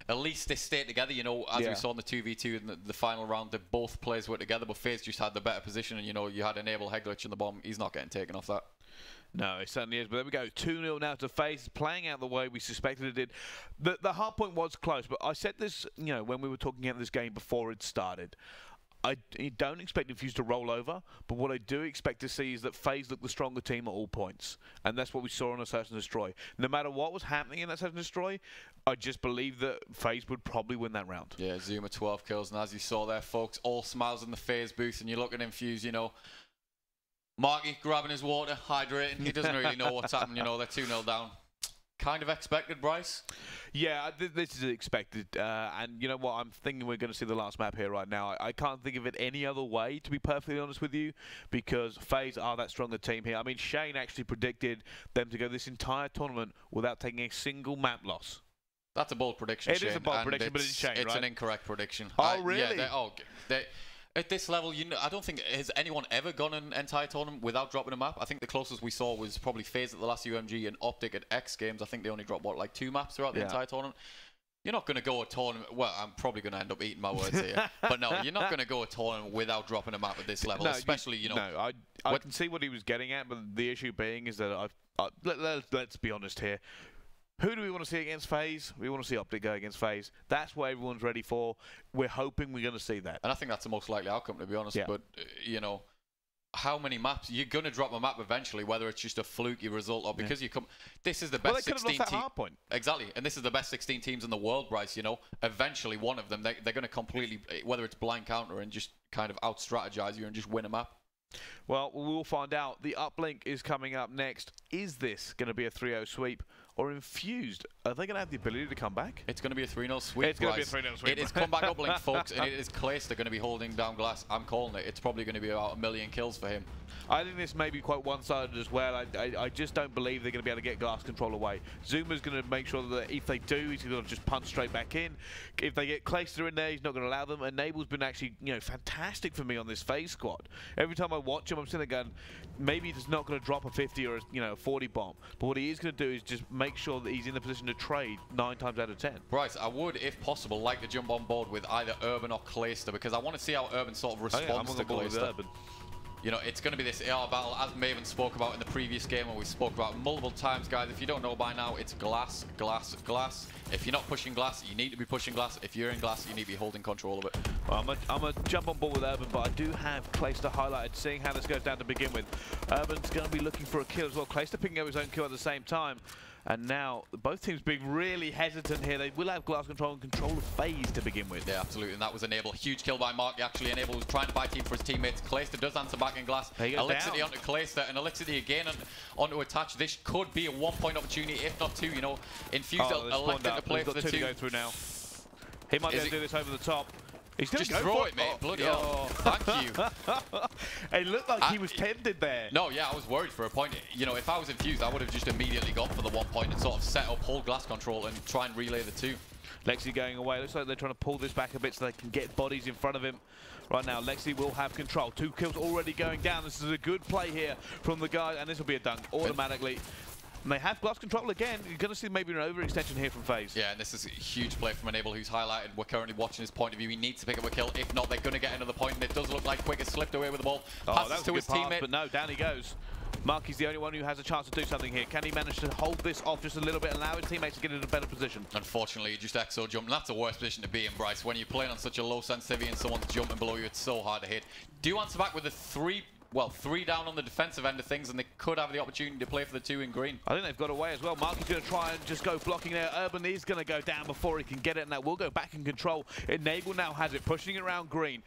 At least they stayed together, as we saw in the 2v2 in the final round, that both players were together, but Faze just had the better position, and you had Enable Heglitch in the bomb. He's not getting taken off that. No, it certainly is. But there we go. 2-0 now to Faze, playing out the way we suspected it did. The hard point was close, but I said this, when we were talking about this game before it started. I don't expect Infused to roll over, but what I do expect to see is that Faze looked the stronger team at all points. And that's what we saw on a Search and Destroy. No matter what was happening in that Search and Destroy, I just believe that Faze would probably win that round. Yeah, Zuma 12 kills, and as you saw there, folks, all smiles in the Faze booth, and you look at Infused, Marky grabbing his water, hydrating. He doesn't really know what's happening, they're 2-0 down. Kind of expected, Bryce? Yeah, this is expected. And you know what? I'm thinking we're going to see the last map here right now. I can't think of it any other way, to be perfectly honest with you, because FaZe are that stronger team here. I mean, Shane actually predicted them to go this entire tournament without taking a single map loss. That's a bold prediction, Shane. It is a bold prediction, but it's Shane, right? It's an incorrect prediction. Oh, really? Yeah, at this level, I don't think has anyone ever gone an entire tournament without dropping a map. I think the closest we saw was probably FaZe at the last UMG and Optic at X Games. I think they only dropped, like 2 maps throughout the entire tournament. You're not going to go a tournament. Well, I'm probably going to end up eating my words here. But no, you're not going to go a tournament without dropping a map at this level, especially, No, I can see what he was getting at, but the issue being is that let's be honest here. Who do we want to see against FaZe? We want to see Optic go against FaZe. That's what everyone's ready for. We're hoping we're going to see that. And I think that's the most likely outcome, to be honest. Yeah. But, how many maps? You're going to drop a map eventually, whether it's just a fluky result or because you come... This is the best 16 teams. Exactly. And this is the best 16 teams in the world, Bryce, Eventually, one of them, they're going to completely, whether it's blind counter and just kind of out-strategize you and just win a map. Well, we'll find out. The uplink is coming up next. Is this going to be a 3-0 sweep or Infused? Are they going to have the ability to come back? It's going to be a 3-0 sweep. It's going to be a 3-0 sweep. It is comeback uplink, folks, and it is Clayster going to be holding down glass. I'm calling it. It's probably going to be about 1 million kills for him. I think this may be quite one-sided as well. I just don't believe they're going to be able to get glass control away. Zuma's going to make sure that if they do, he's going to just punch straight back in. If they get Clayster in there, he's not going to allow them. Enable's been actually, fantastic for me on this FaZe squad. Every time I watch him, I'm sitting there going, maybe he's not going to drop a 50 or a 40 bomb. But what he is going to do is just make sure that he's in the position to trade 9 times out of 10. Bryce, I would, if possible, like to jump on board with either Urban or Clayster, because I want to see how Urban sort of responds to Clayster. It's going to be this AR battle, as Maven spoke about in the previous game, and we spoke about multiple times, guys. If you don't know by now, it's glass, glass, glass. If you're not pushing glass, you need to be pushing glass. If you're in glass, you need to be holding control of it. Well, I'm going to jump on board with Urban, but I do have Clayster highlighted, seeing how this goes down to begin with. Urban's going to be looking for a kill as well. Clayster picking up his own kill at the same time. And now, both teams being really hesitant here. They will have glass control and control of FaZe to begin with. Yeah, absolutely. And that was Enable. Huge kill by Mark. Actually, Enable was trying to buy team for his teammates. Clayster does answer back in glass. Elixity onto Clayster, and Elixity again onto attach. This could be a 1-point opportunity, if not 2. Infused elected to play for the 2. Go through now. He might be able to do this over the top. He's going to Just go throw for it, mate. Oh. Bloody hell. Thank you. It looked like he was tempted there. No, yeah, I was worried for a point. You know, if I was Infused, I would have just immediately gone for the 1 point and sort of set up, hold glass control, and try and relay the 2. Lexi going away. Looks like they're trying to pull this back a bit so they can get bodies in front of him. Right now, Lexi will have control. 2 kills already going down. This is a good play here from the guy, and this will be a dunk automatically. And they have glass control again. You're going to see maybe an overextension here from Faze. Yeah, and this is a huge play from Enable, who's highlighted. We're currently watching his point of view. He needs to pick up a kill. If not, they're going to get another point, and it does look like Quick has slipped away with the ball. Oh, Passes that was to a his good pass, teammate. but no, down he goes. Marky's the only one who has a chance to do something here. Can he manage to hold this off just a little bit and allow his teammates to get in a better position? Unfortunately, he just exo jump. And that's the worst position to be in, Bryce. When you're playing on such a low sensitivity and someone's jumping below you, it's so hard to hit. Do answer back with a 3 down on the defensive end of things, and they could have the opportunity to play for the 2 in green. I think they've got away as well. Marky's going to try and just go blocking there. Urban is going to go down before he can get it, and that will go back in control. Enable now has it, pushing it around green.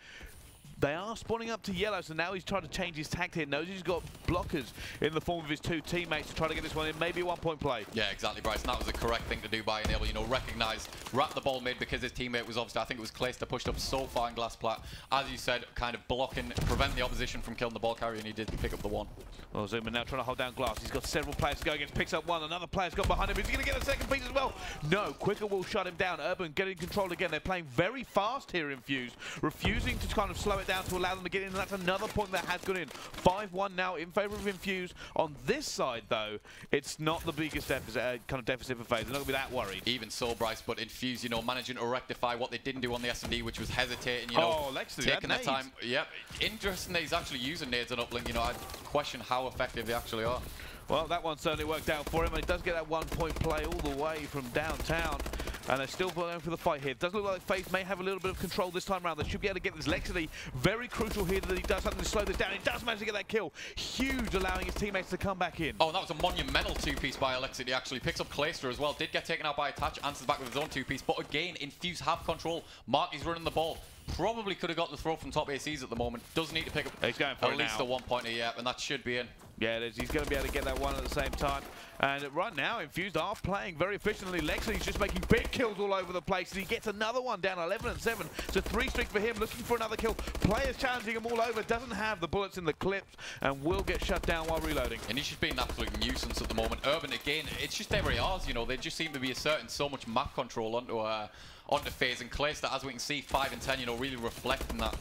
They are spawning up to yellow, so now he's trying to change his tact here. Knows he's got blockers in the form of his 2 teammates to try to get this one in. Maybe a 1 point play. Yeah, exactly, Bryce. And that was the correct thing to do by Enable. You know, recognise, wrap the ball mid because his teammate was obviously, I think it was Clayster, pushed up so far in glass plat. As you said, kind of blocking, prevent the opposition from killing the ball carrier, and he did pick up the 1. Well, Zuma now trying to hold down glass. He's got several players to go against. Picks up 1. Another player's got behind him. He's going to get a second piece as well. No, Quicker will shut him down. Urban getting control again. They're playing very fast here, Infused. Refusing to kind of slow it down to allow them to get in. And that's another point that has gone in. 5-1 now in favour of Infused. On this side, though, it's not the biggest deficit, kind of deficit for Faze. They're not going to be that worried. Even so, Bryce, but Infused, you know, managing to rectify what they didn't do on the S&D, which was hesitating, you know, taking their time. Yep. Interesting that he's actually using nades on uplink. You know, I question how effective they actually are. Well, that one certainly worked out for him, and he does get that 1 point play all the way from downtown. And they're still going for the fight here. It does look like Faze may have a little bit of control this time around. They should be able to get this Lexity. Very crucial here that he does something to slow this down. He does manage to get that kill. Huge, allowing his teammates to come back in. Oh, that was a monumental 2-piece by Alexity, actually. Picks up Clayster as well. Did get taken out by Attach. Answers back with his own 2-piece. But again, Infuse have control. Marky's running the ball. Probably could have got the throw from top ACs at the moment. Does need to pick up He's going for at least the 1 pointer, yeah, and that should be in. Yeah, it is. He's going to be able to get that 1 at the same time. And right now, Infused are playing very efficiently. Lexity's just making big kills all over the place. And he gets another one down, 11-7. It's a 3 streak for him, looking for another kill. Players challenging him all over. Doesn't have the bullets in the clips and will get shut down while reloading. And he's just being an absolute nuisance at the moment. Urban, again, it's just every ours, you know. They just seem to be asserting so much map control onto Faze, and Clayster, as we can see, 5 and 10, you know, really reflecting that.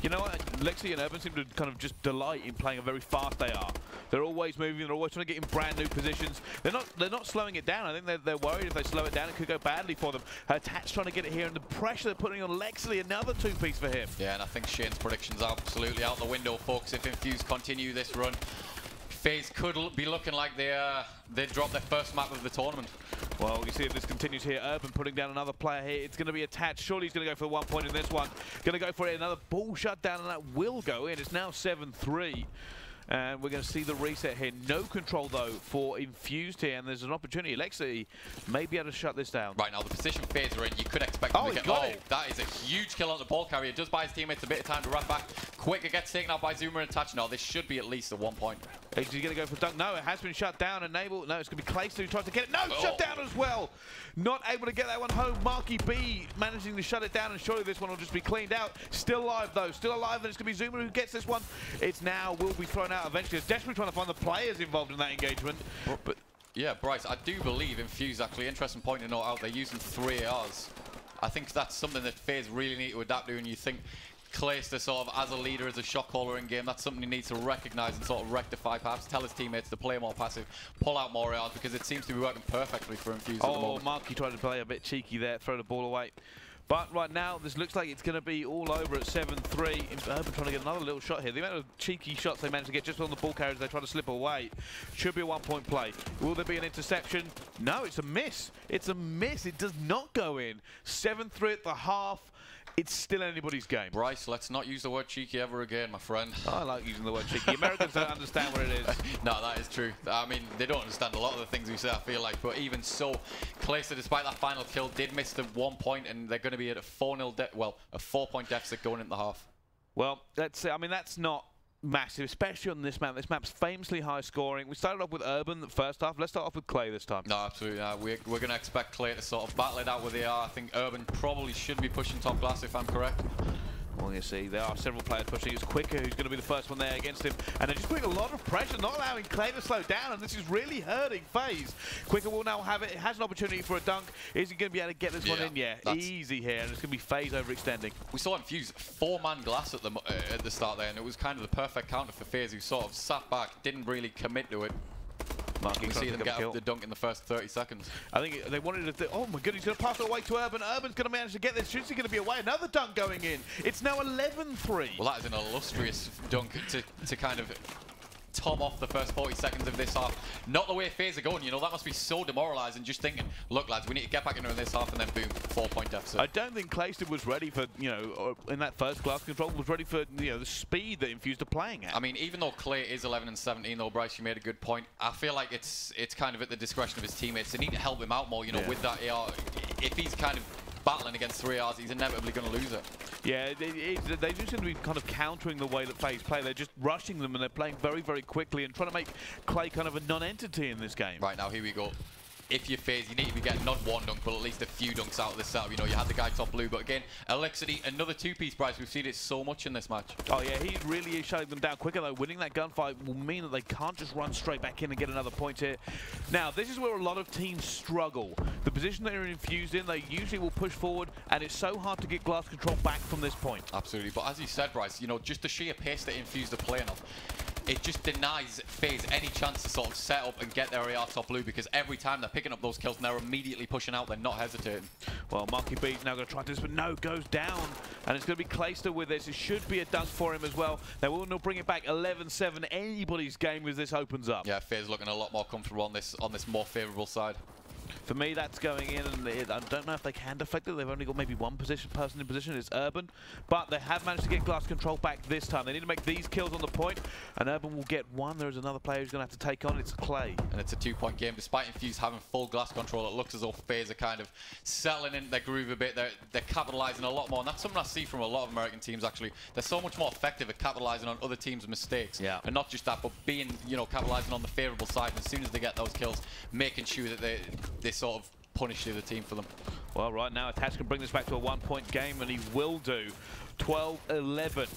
You know what? Lexi and Urban seem to kind of just delight in playing how very fast they are. They're always moving. They're always trying to get in brand new positions. They're not slowing it down. I think they're worried if they slow it down, it could go badly for them. Attach trying to get it here, and the pressure they're putting on Lexi, another 2-piece for him. Yeah, and I think Shane's predictions are absolutely out the window, folks. If Infuse continue this run, Faze could be looking like they dropped their first map of the tournament. Well, you see if this continues here. Urban putting down another player here. It's going to be Attached. Surely he's going to go for the 1 point in this one. Going to go for it. Another ball shut down, and that will go in. It's now 7-3. And we're going to see the reset here. No control, though, for Infused here. And there's an opportunity. Lexi may be able to shut this down. Right now, the position Faze are in, you could expect them to get... got it. That is a huge kill on the ball carrier. Does buy his teammates a bit of time to wrap back. Quicker gets taken out by Zuma and Attach. No, this should be at least a 1 point. Is he going to go for dunk? No, it has been shut down. Enable. No, it's going to be Clayster who tries to get it. No, shut down as well. Not able to get that one home. Marky B managing to shut it down, and surely this one will just be cleaned out. Still alive, though. Still alive, and it's going to be Zuma who gets this one. It's now will be thrown out eventually. It's desperately trying to find the players involved in that engagement. But yeah, Bryce, I do believe Infuse, actually, interesting point to note out, they're using 3 ARs. I think that's something that Faze really need to adapt to, and you think Clayster sort of as a leader, as a shot caller in game, that's something he needs to recognise and sort of rectify, perhaps tell his teammates to play more passive, pull out more ARs, because it seems to be working perfectly for Infuse at the moment. Marky tried to play a bit cheeky there, throw the ball away. But right now, this looks like it's going to be all over at 7-3. Urban trying to get another little shot here. The amount of cheeky shots they managed to get just on the ball carriers, they try to slip away. Should be a 1 point play. Will there be an interception? No, it's a miss. It's a miss. It does not go in. 7-3 at the half. It's still anybody's game. Bryce, let's not use the word cheeky ever again, my friend. I like using the word cheeky. Americans don't understand what it is. No, that is true. I mean, they don't understand a lot of the things we say, I feel like. But even so, Clayster, despite that final kill, did miss the 1 point, and they're going to be at a 4-0 a 4 point deficit going into the half. Well, let's say, I mean, that's not massive, especially on this map. This map's famously high scoring. We started off with Urban the first half. Let's start off with Clay this time. No, absolutely. We're going to expect Clay to sort of battle it out with AR. I think Urban probably should be pushing top glass, if I'm correct. Well, you see, there are several players pushing. It's Quicker who's going to be the first one there against him. And they're just putting a lot of pressure, not allowing Clay to slow down. And this is really hurting Faze. Quicker will now have it. It has an opportunity for a dunk. Is he going to be able to get this one in? Yeah, easy here. And it's going to be Faze overextending. We saw Infused 4-man glass at the start there. And it was kind of the perfect counter for Faze, who sort of sat back, didn't really commit to it. We see them get up the dunk in the first 30 seconds. I think they wanted to. Oh my goodness, he's going to pass it away to Urban. Urban's going to manage to get this. Shoots going to be away. Another dunk going in. It's now 11-3. Well, that is an illustrious dunk to kind of top off the first 40 seconds of this half. Not the way Faze are going, you know, that must be so demoralising, just thinking, look lads, we need to get back into this half, and then boom, 4-point deficit. I don't think Clayston was ready for, you know, in that first glass control, was ready for, you know, the speed that Infused are playing at. I mean, even though Clay is 11 and 17, though, Bryce, you made a good point, I feel like it's kind of at the discretion of his teammates. They need to help him out more, you know, with that AR. If he's kind of battling against 3 ARs, he's inevitably going to lose it. Yeah, they just seem to be kind of countering the way that Faze play. They're just rushing them, and they're playing very, very quickly and trying to make Clay kind of a non-entity in this game. Right, now here we go. If you're Faze, you need to be getting not one dunk, but at least a few dunks out of this setup. You know, you had the guy top blue, but again, Elixity, another 2-piece, Bryce. We've seen it so much in this match. Oh yeah, he really is shutting them down quicker though. Winning that gunfight will mean that they can't just run straight back in and get another point here. Now, this is where a lot of teams struggle. The position they're infused in, they usually will push forward, and it's so hard to get glass control back from this point. Absolutely, but as you said, Bryce, you know, just the sheer pace that Infused are playing off, it just denies Faze any chance to sort of set up and get their AR top blue, because every time they're picking up those kills and they're immediately pushing out, they're not hesitating. Well, Marky B's now going to try this, but no, goes down. And it's going to be Clayster with this. It should be a dunk for him as well. They will now bring it back 11-7. Anybody's game as this opens up. Yeah, Faze looking a lot more comfortable on this more favourable side. For me, that's going in, and I don't know if they can deflect it. They've only got maybe one person in position. It's Urban, but they have managed to get glass control back this time. They need to make these kills on the point, and Urban will get one. There is another player who's going to have to take on. It's Clay. And it's a 2-point game. Despite Infused having full glass control, it looks as though Faze are kind of settling in their groove a bit. They're capitalising a lot more, and that's something I see from a lot of American teams, actually. They're so much more effective at capitalising on other teams' mistakes. Yeah. And not just that, but being, you know, capitalising on the favourable side. And as soon as they get those kills, making sure that they sort of punish the other team for them. Well, right now, Attach can bring this back to a 1-point game, and he will do. 12-11.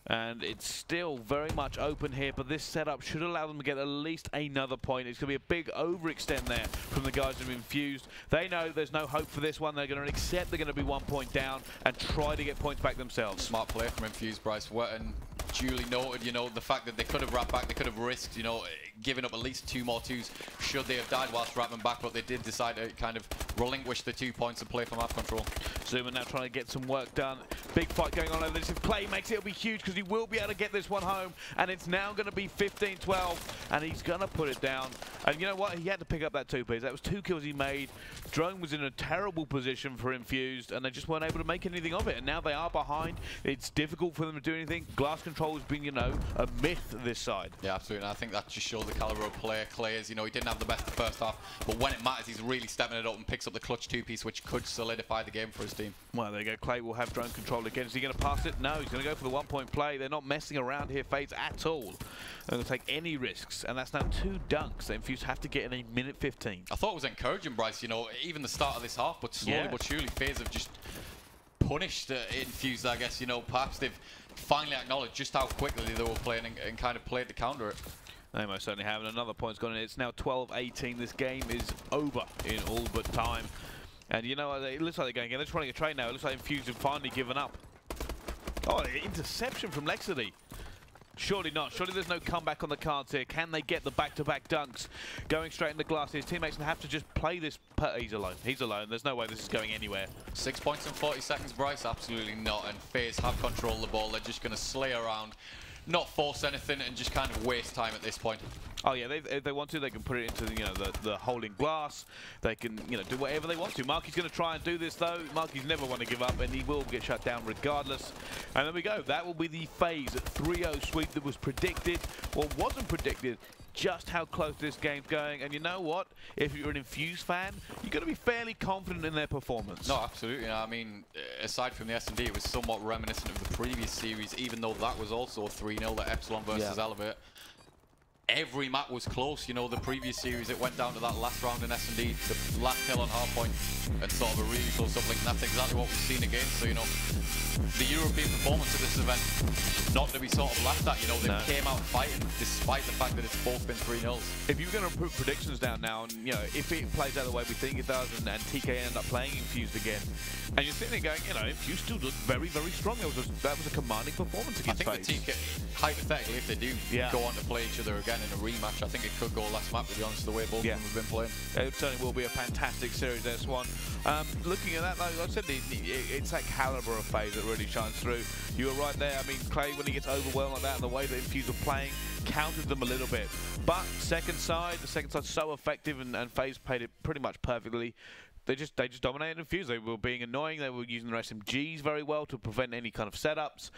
And it's still very much open here, but this setup should allow them to get at least another point. It's going to be a big overextend there from the guys who've Infused. They know there's no hope for this one. They're going to accept they're going to be 1 point down and try to get points back themselves. Smart play from Infused, Bryce. And duly noted, you know, the fact that they could have wrapped back, they could have risked, you know, giving up at least 2 more 2s should they have died whilst wrapping back, but they did decide to kind of relinquish the 2 points and play for map control. Zuma now trying to get some work done. Big fight going on over this. If Clay makes it, it'll be huge, because he will be able to get this one home, and it's now going to be 15-12, and he's going to put it down. And you know what? He had to pick up that 2-piece. That was 2 kills he made. Drone was in a terrible position for Infused, and they just weren't able to make anything of it. And now they are behind. It's difficult for them to do anything. Glass control has been, you know, a myth this side. Yeah, absolutely. And I think that just shows the caliber of player Clay is. You know, he didn't have the best the first half, but when it matters, he's really stepping it up and picks up the clutch 2-piece, which could solidify the game for his team. Well, there you go. Clay will have drone control again. Is he going to pass it? No, he's going to go for the 1-point play. They're not messing around here, Faze, at all. They're going to take any risks, and that's now 2 dunks. The Infused have to get in a minute 15. I thought it was encouraging, Bryce, you know, even the start of this half, but slowly but surely Faze have just punished Infused, I guess. You know, perhaps they've finally acknowledged just how quickly they were playing and kind of played to counter it. They most certainly have, and another point's gone in. It's now 12-18. This game is over in all but time. And you know, it looks like they're going again. They're just running a trade now. It looks like Infused have finally given up. Oh, interception from Lexity. Surely not. Surely there's no comeback on the cards here. Can they get the back-to-back dunks? Going straight in the glass. His teammates have to just play this. He's alone. He's alone. There's no way this is going anywhere. 6 points in 40 seconds, Bryce? Absolutely not. And Faze have control of the ball. They're just going to slay around, not force anything, and just kind of waste time at this point. Oh yeah, if they want to, they can put it into, you know, the holding glass. They can, you know, do whatever they want to. Marky's going to try and do this though. Marky's never want to give up, and he will get shut down regardless. And there we go. That will be the Faze 3-0 sweep that was predicted, or wasn't predicted, just how close this game's going. And you know what? If you're an Infused fan, you're going to be fairly confident in their performance. No, absolutely. I mean, aside from the S&D, it was somewhat reminiscent of the previous series, even though that was also 3-0, the Epsilon versus Elevate. Every map was close. You know, the previous series, it went down to that last round in S&D, the last kill on hardpoint, and sort of a really close uplink, and that's exactly what we've seen again. So, you know, the European performance of this event, not to be sort of laughed at. You know, they came out fighting, despite the fact that it's both been 3-0s. If you're going to put predictions down now, and, you know, if it plays out the way we think it does, and TK end up playing Infused again, and you're sitting there going, you know, Infused still looked very, very strong. That was a commanding performance against Faze. I think the TK, hypothetically, if they do go on to play each other again in a rematch, I think it could go last map, to be honest, the way both of them have been playing. It certainly will be a fantastic series there, Swan. Looking at that, like I said, it's that caliber of Faze that really shines through. You were right there. I mean, Clay, when he gets overwhelmed like that, and the way that Infused were playing, countered them a little bit. But the second side so effective, and Faze played it pretty much perfectly. They just dominated Infused. They were being annoying. They were using their SMGs very well to prevent any kind of setups.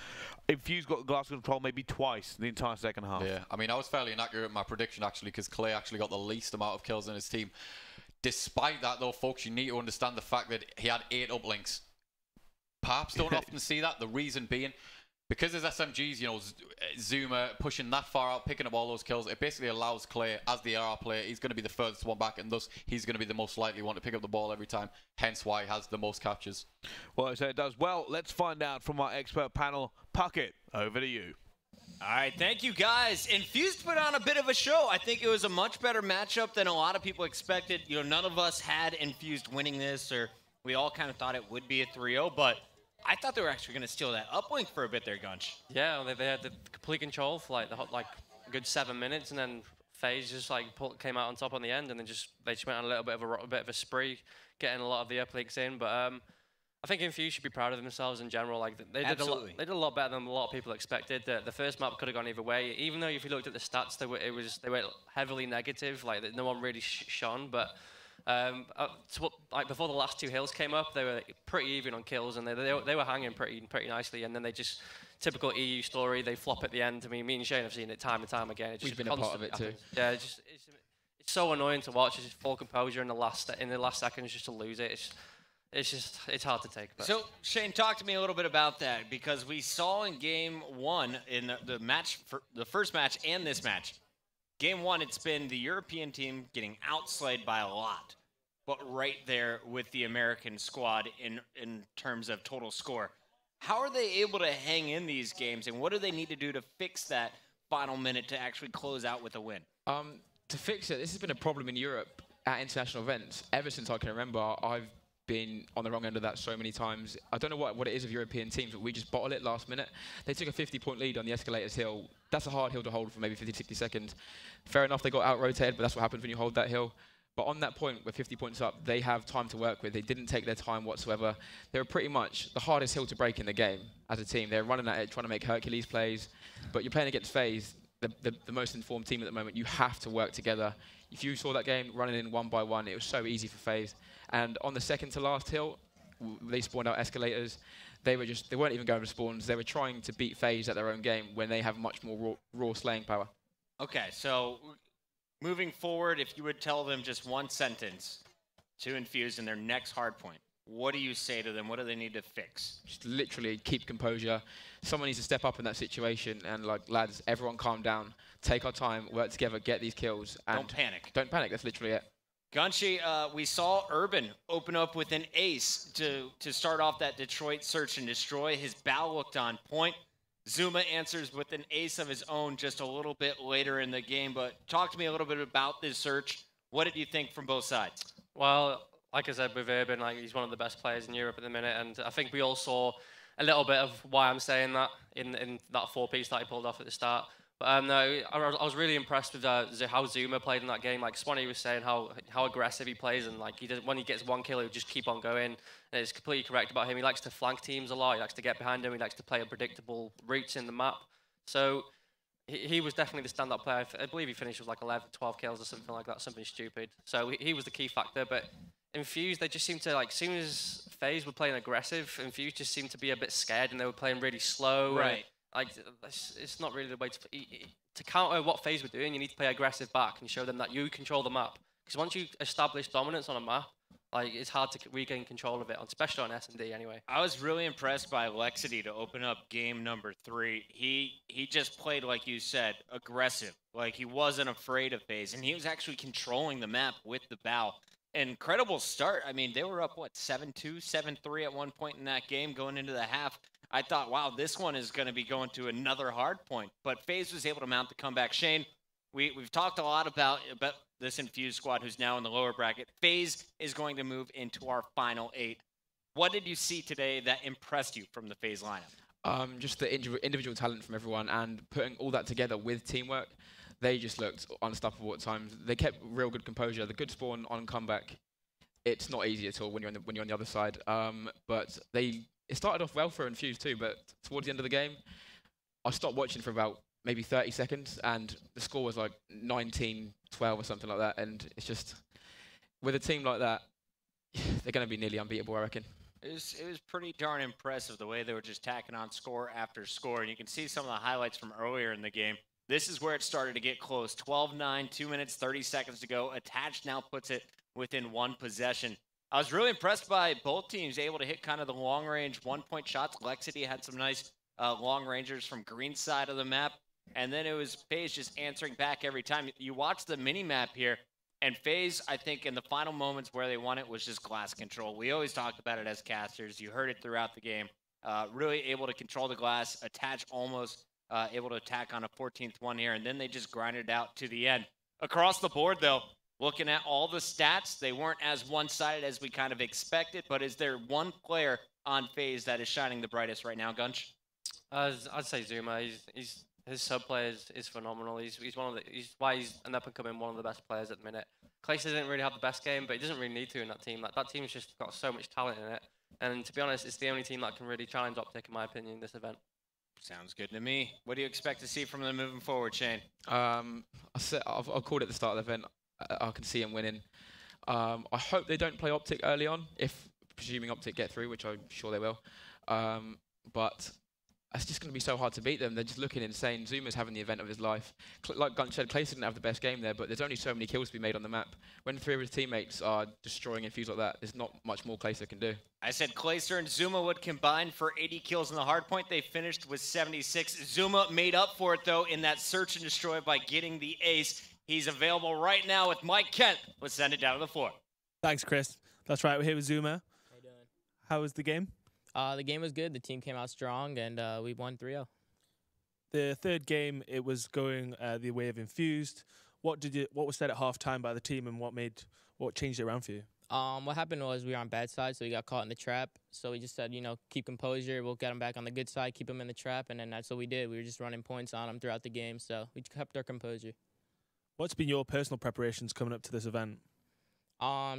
Infused got glass control maybe twice the entire second half. Yeah, I mean, I was fairly inaccurate in my prediction, actually, because Clay actually got the least amount of kills in his team. Despite that, though, folks, you need to understand the fact that he had 8 uplinks. Perhaps don't often see that. The reason being, because there's SMGs, you know, Zuma pushing that far out, picking up all those kills, it basically allows Clay, as the AR player, he's going to be the furthest one back, and thus he's going to be the most likely one to pick up the ball every time, hence why he has the most captures. Well, so it does. Well, let's find out from our expert panel. Puckett, over to you. All right, thank you, guys. Infused put on a bit of a show. I think it was a much better matchup than a lot of people expected. You know, none of us had Infused winning this, or we all kind of thought it would be a 3-0, but I thought they were actually going to steal that uplink for a bit there, Gunch. Yeah, they had the complete control for like a good 7 minutes, and then Faze just came out on top on the end, and then they just went on a little bit of a spree, getting a lot of the uplinks in. But I think Infused should be proud of themselves in general. Like they did a lot better than a lot of people expected. The first map could have gone either way. Even though if you looked at the stats, they were heavily negative. Like no one really shone, but. Before the last 2 hills came up, they were pretty even on kills, and they were hanging pretty nicely. And then they just, typical EU story, they flop at the end. I mean, me and Shane have seen it time and time again. It's We've been a part of it too. Yeah, it's so annoying to watch. It's just full composure in the last seconds just to lose it. It's hard to take. But. So Shane, talk to me a little bit about that, because we saw in game 1 in the first match and this match. Game 1, it's been the European team getting outslayed by a lot, but right there with the American squad in terms of total score. How are they able to hang in these games, and what do they need to do to fix that final minute to actually close out with a win? To fix it, this has been a problem in Europe at international events. Ever since I can remember, I've been on the wrong end of that so many times. I don't know what it is of European teams, but we just bottle it last minute. They took a 50-point lead on the Escalators hill. That's a hard hill to hold for maybe 50, 60 seconds. Fair enough, they got out-rotated, but that's what happens when you hold that hill. But on that point, with 50 points up, they have time to work with. They didn't take their time whatsoever. They were pretty much the hardest hill to break in the game as a team. They're running at it, trying to make Hercules plays. But you're playing against Faze, the most informed team at the moment. You have to work together. If you saw that game running in 1 by 1, it was so easy for Faze. And on the second to last hill, they spawned out Escalators. They weren't even going to spawns. They were trying to beat Faze at their own game when they have much more raw slaying power. Okay, so moving forward, if you would tell them just one sentence to Infuse in their next hardpoint, what do you say to them? What do they need to fix? Just literally keep composure. Someone needs to step up in that situation and, like, lads, everyone calm down. Take our time, work together, get these kills. And don't panic. Don't panic, that's literally it. Gunshi, we saw Urban open up with an ace to start off that Detroit search and destroy. His bow looked on point. Zuma answers with an ace of his own just a little bit later in the game. But talk to me a little bit about this search. What did you think from both sides? Well, like I said, with Urban, he's one of the best players in Europe at the minute. And I think we all saw a little bit of why I'm saying that in that 4-piece that he pulled off at the start. But no, I was really impressed with how Zuma played in that game. Like Swanee was saying, how aggressive he plays, and like when he gets 1 kill, he'll just keep on going. And it's completely correct about him. He likes to flank teams a lot. He likes to get behind them. He likes to play unpredictable routes in the map. So he was definitely the standout player. I believe he finished with like 11, 12 kills or something like that, something stupid. So he was the key factor. But Infused, they just seemed to, like, as soon as Faze were playing aggressive, Infused just seemed to be a bit scared, and they were playing really slow. Right. Like, it's not really the way to counter what Faze were doing. You need to play aggressive back and show them that you control the map. Because once you establish dominance on a map, like, it's hard to regain control of it, especially on S&D anyway. I was really impressed by Lexity to open up game number 3. He just played, like you said, aggressive. Like, he wasn't afraid of Faze, and he was actually controlling the map with the bow. Incredible start. I mean, they were up, what, 7-2, 7-3 at one point in that game going into the half. I thought, wow, this one is going to be going to another hard point. But Faze was able to mount the comeback. Shane, we've talked a lot about this Infused squad who's now in the lower bracket. Faze is going to move into our final 8. What did you see today that impressed you from the Faze lineup? Just the individual talent from everyone and putting all that together with teamwork. They just looked unstoppable at times. They kept real good composure. The good spawn on comeback, it's not easy at all when you're on the other side. But it started off well for Infused too, but towards the end of the game, I stopped watching for about maybe 30 seconds, and the score was like 19-12 or something like that. And it's just, with a team like that, they're going to be nearly unbeatable, I reckon. It was pretty darn impressive the way they were just tacking on score after score. And you can see some of the highlights from earlier in the game. This is where it started to get close. 12-9, 2 minutes, 30 seconds to go. Attached now puts it within 1 possession. I was really impressed by both teams able to hit kind of the long-range one-point shots. Lexity had some nice long rangers from green side of the map. And then it was Faze just answering back every time. You watch the mini-map here, and Faze, I think, in the final moments where they won it was just glass control. We always talked about it as casters. You heard it throughout the game. Really able to control the glass, attach almost, able to attack on a 14th one here, and then they just grinded it out to the end. Across the board, though, looking at all the stats, they weren't as one-sided as we kind of expected, but is there one player on Faze that is shining the brightest right now, Gunch? I'd say Zuma. His sub play is phenomenal. He's why he's an up and coming one of the best players at the minute. Clayster didn't really have the best game, but he doesn't really need to in that team. Like, that team's just got so much talent in it. And to be honest, it's the only team that can really challenge Optic, in my opinion, in this event. Sounds good to me. What do you expect to see from them moving forward, Shane? I've called it at the start of the event. I can see him winning. I hope they don't play Optic early on, if presuming Optic get through, which I'm sure they will. But it's just going to be so hard to beat them. They're just looking insane. Zuma's having the event of his life. Like Gunch said, Clayster didn't have the best game there, but there's only so many kills to be made on the map. When 3 of his teammates are destroying Infuse like that, there's not much more Clayster can do. I said Clayster and Zuma would combine for 80 kills in the hardpoint. They finished with 76. Zuma made up for it, though, in that search and destroy by getting the ace. He's available right now with Mike Kent. Let's send it down to the floor. Thanks, Chris. That's right. We're here with Zuma. How you doing? How was the game? The game was good. The team came out strong, and we won 3-0. The third game, it was going the way of Infused. What was said at halftime by the team, and what changed it around for you? What happened was we were on bad side, so we got caught in the trap. So we just said, keep composure. We'll get them back on the good side, keep them in the trap, and then that's what we did. We were just running points on them throughout the game, so we kept our composure. What's been your personal preparations coming up to this event?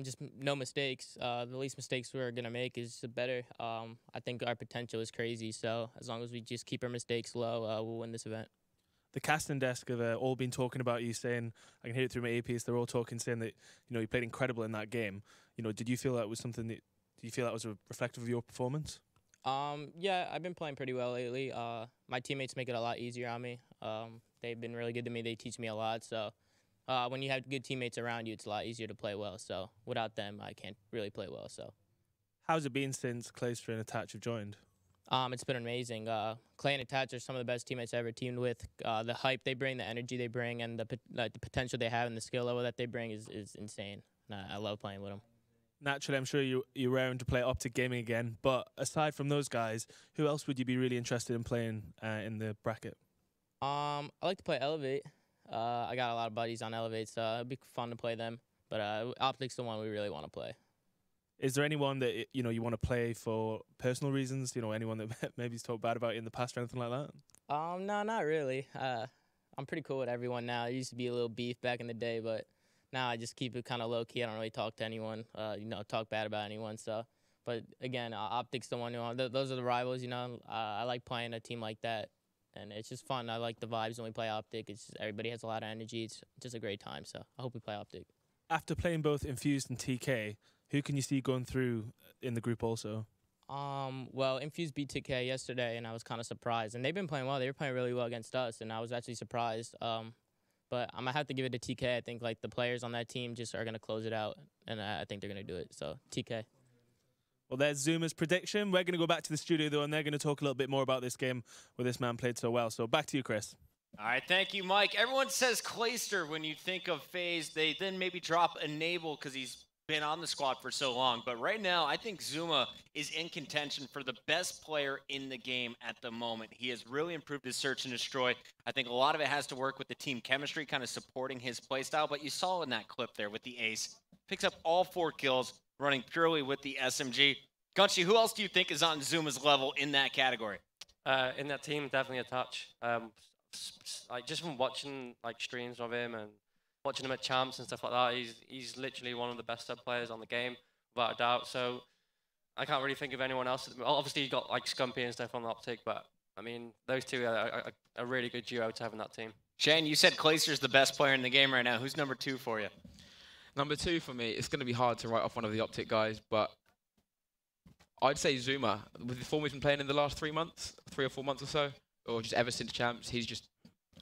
Just no mistakes. The least mistakes we're gonna make is the better. I think our potential is crazy, so as long as we just keep our mistakes low, we'll win this event. The casting desk have all been talking about you, saying, I can hear it through my APs, they're all talking, saying that you played incredible in that game. Did you feel that was reflective of your performance? Yeah, I've been playing pretty well lately. My teammates make it a lot easier on me. They've been really good to me. They teach me a lot, so when you have good teammates around you, it's a lot easier to play well. So without them, I can't really play well. So how's it been since Clayster and Attach have joined? It's been amazing. Clay and Attach are some of the best teammates I ever teamed with. The hype they bring, the energy they bring, and the potential they have and the skill level that they bring is insane. I love playing with them. Naturally, I'm sure you're raring to play Optic Gaming again. But aside from those guys, who else would you be really interested in playing in the bracket? I like to play Elevate. I got a lot of buddies on Elevate, so it'd be fun to play them. But Optic's the one we really want to play. Is there anyone that you want to play for personal reasons? Anyone that maybe's talked bad about you in the past or anything like that? No, not really. I'm pretty cool with everyone now. It used to be a little beef back in the day, but now I just keep it kind of low key. I don't really talk to anyone. Talk bad about anyone. So, but again, Optic's the one. Those are the rivals. I like playing a team like that, and it's just fun. I like the vibes when we play Optic. It's just, everybody has a lot of energy. It's just a great time. So I hope we play Optic. After playing both Infused and TK, who can you see going through in the group also? Well, Infused beat TK yesterday, and I was kind of surprised. And they've been playing well. They were playing really well against us, and I was actually surprised. But I'm gonna have to give it to TK. I think like the players on that team just are gonna close it out, and I think they're gonna do it. So TK. Well, there's Zuma's prediction. We're going to go back to the studio, though, and they're going to talk a little bit more about this game where this man played so well. So back to you, Chris. All right, thank you, Mike. Everyone says Clayster when you think of Faze. They then maybe drop Enable because he's been on the squad for so long. But right now, I think Zuma is in contention for the best player in the game at the moment. He has really improved his search and destroy. I think a lot of it has to work with the team chemistry, kind of supporting his playstyle. But you saw in that clip there with the ace, picks up all 4 kills, running purely with the SMG. Gunshi, who else do you think is on Zuma's level in that category? In that team, definitely a touch. Like just from watching like streams of him and watching him at champs and stuff like that, he's literally one of the best sub players on the game, without a doubt. So I can't really think of anyone else. Obviously, you got like Scumpy and stuff on the Optic, but I mean, those two are a really good duo to have in that team. Shane, you said Clayster's the best player in the game right now. Who's number 2 for you? Number 2 for me, it's going to be hard to write off one of the Optic guys, but I'd say Zuma. With the form he's been playing in the last 3 or 4 months or so, or just ever since champs, he's just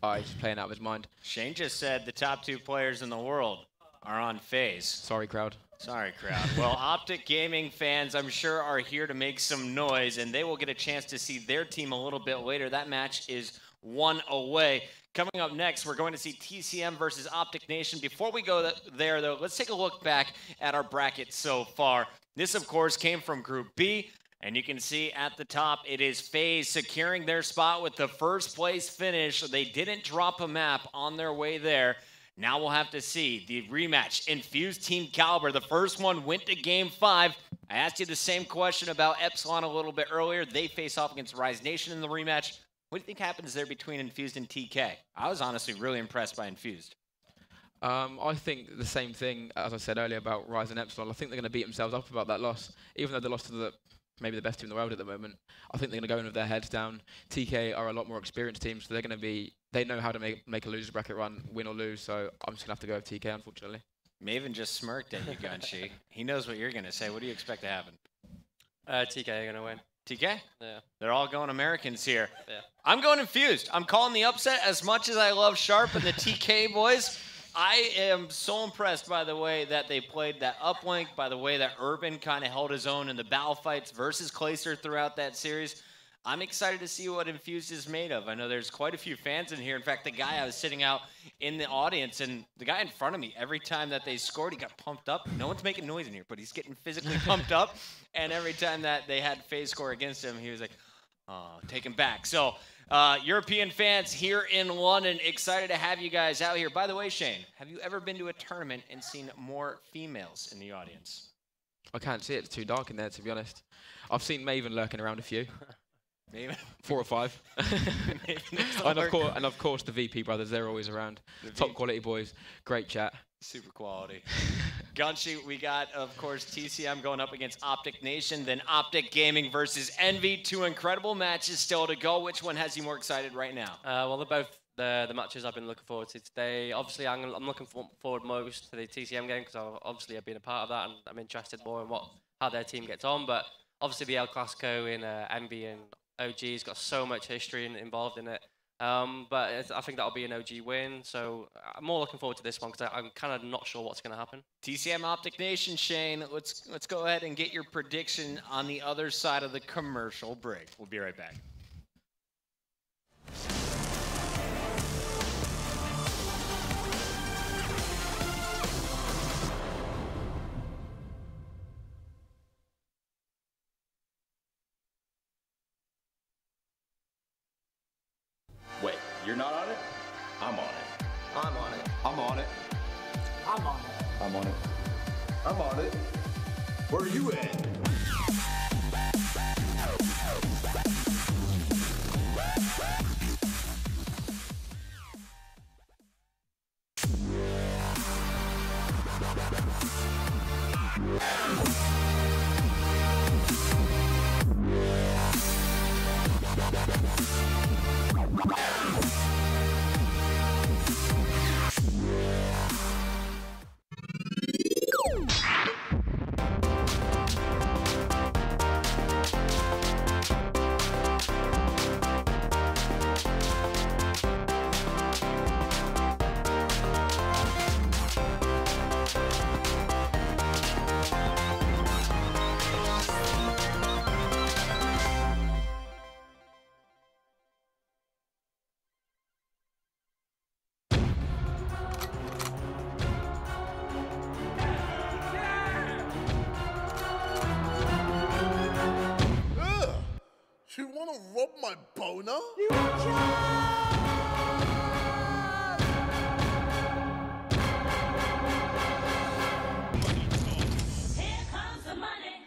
playing out of his mind. Shane just said the top 2 players in the world are on Faze. Sorry, crowd. Sorry, crowd. Well, Optic Gaming fans, I'm sure, are here to make some noise, and they will get a chance to see their team a little bit later. That match is 1 away. Coming up next, we're going to see TCM versus Optic Nation. Before we go there, though, let's take a look back at our bracket so far. This, of course, came from Group B, and you can see at the top it is Faze securing their spot with the first place finish. They didn't drop a map on their way there. Now we'll have to see the rematch. Infused Team Caliber, the first one went to Game 5. I asked you the same question about Epsilon a little bit earlier. They face off against Rise Nation in the rematch. What do you think happens there between Infused and TK? I was honestly really impressed by Infused. I think the same thing as I said earlier about Rise and Epsilon. I think they're going to beat themselves up about that loss, even though they lost to maybe the best team in the world at the moment. I think they're going to go in with their heads down. TK are a lot more experienced team, so they know how to make a loser bracket run, win or lose. So I'm just going to have to go with TK, unfortunately. Maven just smirked at you, Gunshi. He knows what you're going to say. What do you expect to happen? TK are going to win. TK? Yeah. They're all going Americans here. Yeah. I'm going Infused. I'm calling the upset. As much as I love Sharp and the TK boys, I am so impressed by the way that they played that uplink, by the way that Urban kind of held his own in the battle fights versus Clayster throughout that series. I'm excited to see what Infused is made of. I know there's quite a few fans in here. In fact, the guy I was sitting out in the audience, and the guy in front of me, every time that they scored, he got pumped up. No one's making noise in here, but he's getting physically pumped up. And every time that they had Faze score against him, he was like, oh, taken back. So European fans here in London, excited to have you guys out here. By the way, Shane, have you ever been to a tournament and seen more females in the audience? I can't see it. It's too dark in there, to be honest. I've seen Maven lurking around a few. Maven? 4 or 5. and of course the VP brothers, they're always around. Top quality boys, great chat. Super quality. Gunshi, we got, of course, TCM going up against Optic Nation, then Optic Gaming versus Envy. 2 incredible matches still to go. Which one has you more excited right now? Well, they're both the matches I've been looking forward to today. Obviously, I'm looking forward most to the TCM game because I've been a part of that and I'm interested more in how their team gets on. But obviously, the El Clasico in Envy and OG's got so much history involved in it. But I think that'll be an OG win, so I'm more looking forward to this one because I'm kind of not sure what's going to happen. TCM Optic Nation, Shane, let's go ahead and get your prediction on the other side of the commercial break. We'll be right back. Wait, you're not on it? I'm on it. I'm on it. I'm on it. I'm on it. I'm on it. I'm on it. Where are you at? You want to rob my boner? Here comes the money.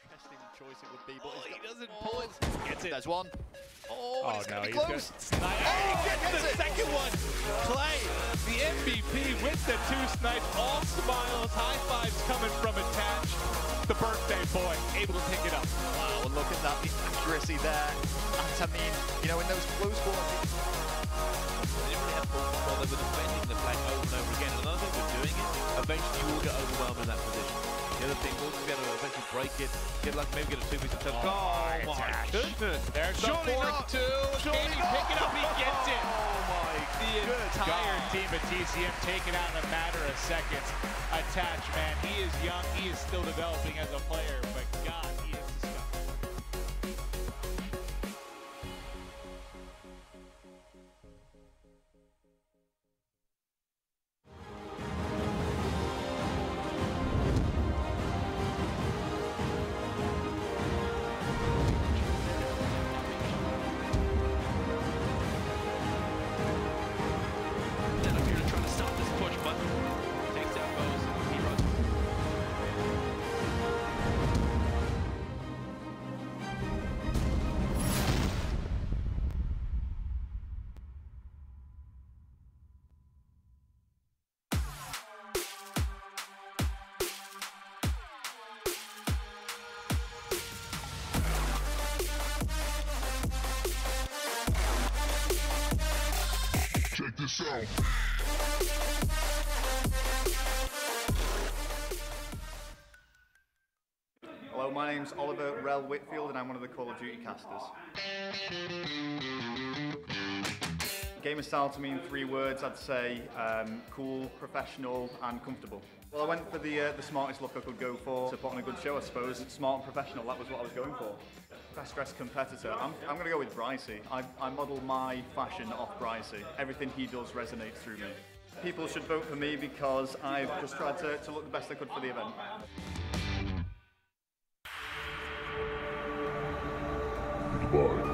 Interesting choice it would be, but he doesn't pull it. Gets it. There's one. Oh, it's no, going to be he's close. good. He gets the second one. Clay, the MVP with the 2 snipes, all smiles, high fives coming from Attach. The birthday boy, able to pick it up. Wow, and look at that, the accuracy there. And I mean, you know, in those close quarters. They didn't really have ball control. They were defending the flank over and over again. And another thing with doing it, eventually you will get overwhelmed in that position. The other thing, we'll be able to eventually break it, maybe get a 2-piece attempt. Oh my goodness! There's the 4-2. Can he pick it up? He gets it. Oh my The entire team at TCM taken out in a matter of seconds. Attach, man, he is young. He is still developing as a player, but God, he is disgusting. Trying to stop this push, but takes down Faze. He runs. Check this out. Hello, my name's Oliver Rel Whitfield and I'm one of the Call of Duty casters. Gamer style to me in 3 words, I'd say cool, professional and comfortable. Well, I went for the smartest look I could go for to put on a good show, I suppose. Smart and professional, that was what I was going for. Best dressed competitor, I'm going to go with Brycey. I model my fashion off Brycey. Everything he does resonates through me. People should vote for me because I've just tried to look the best I could for the event. Goodbye.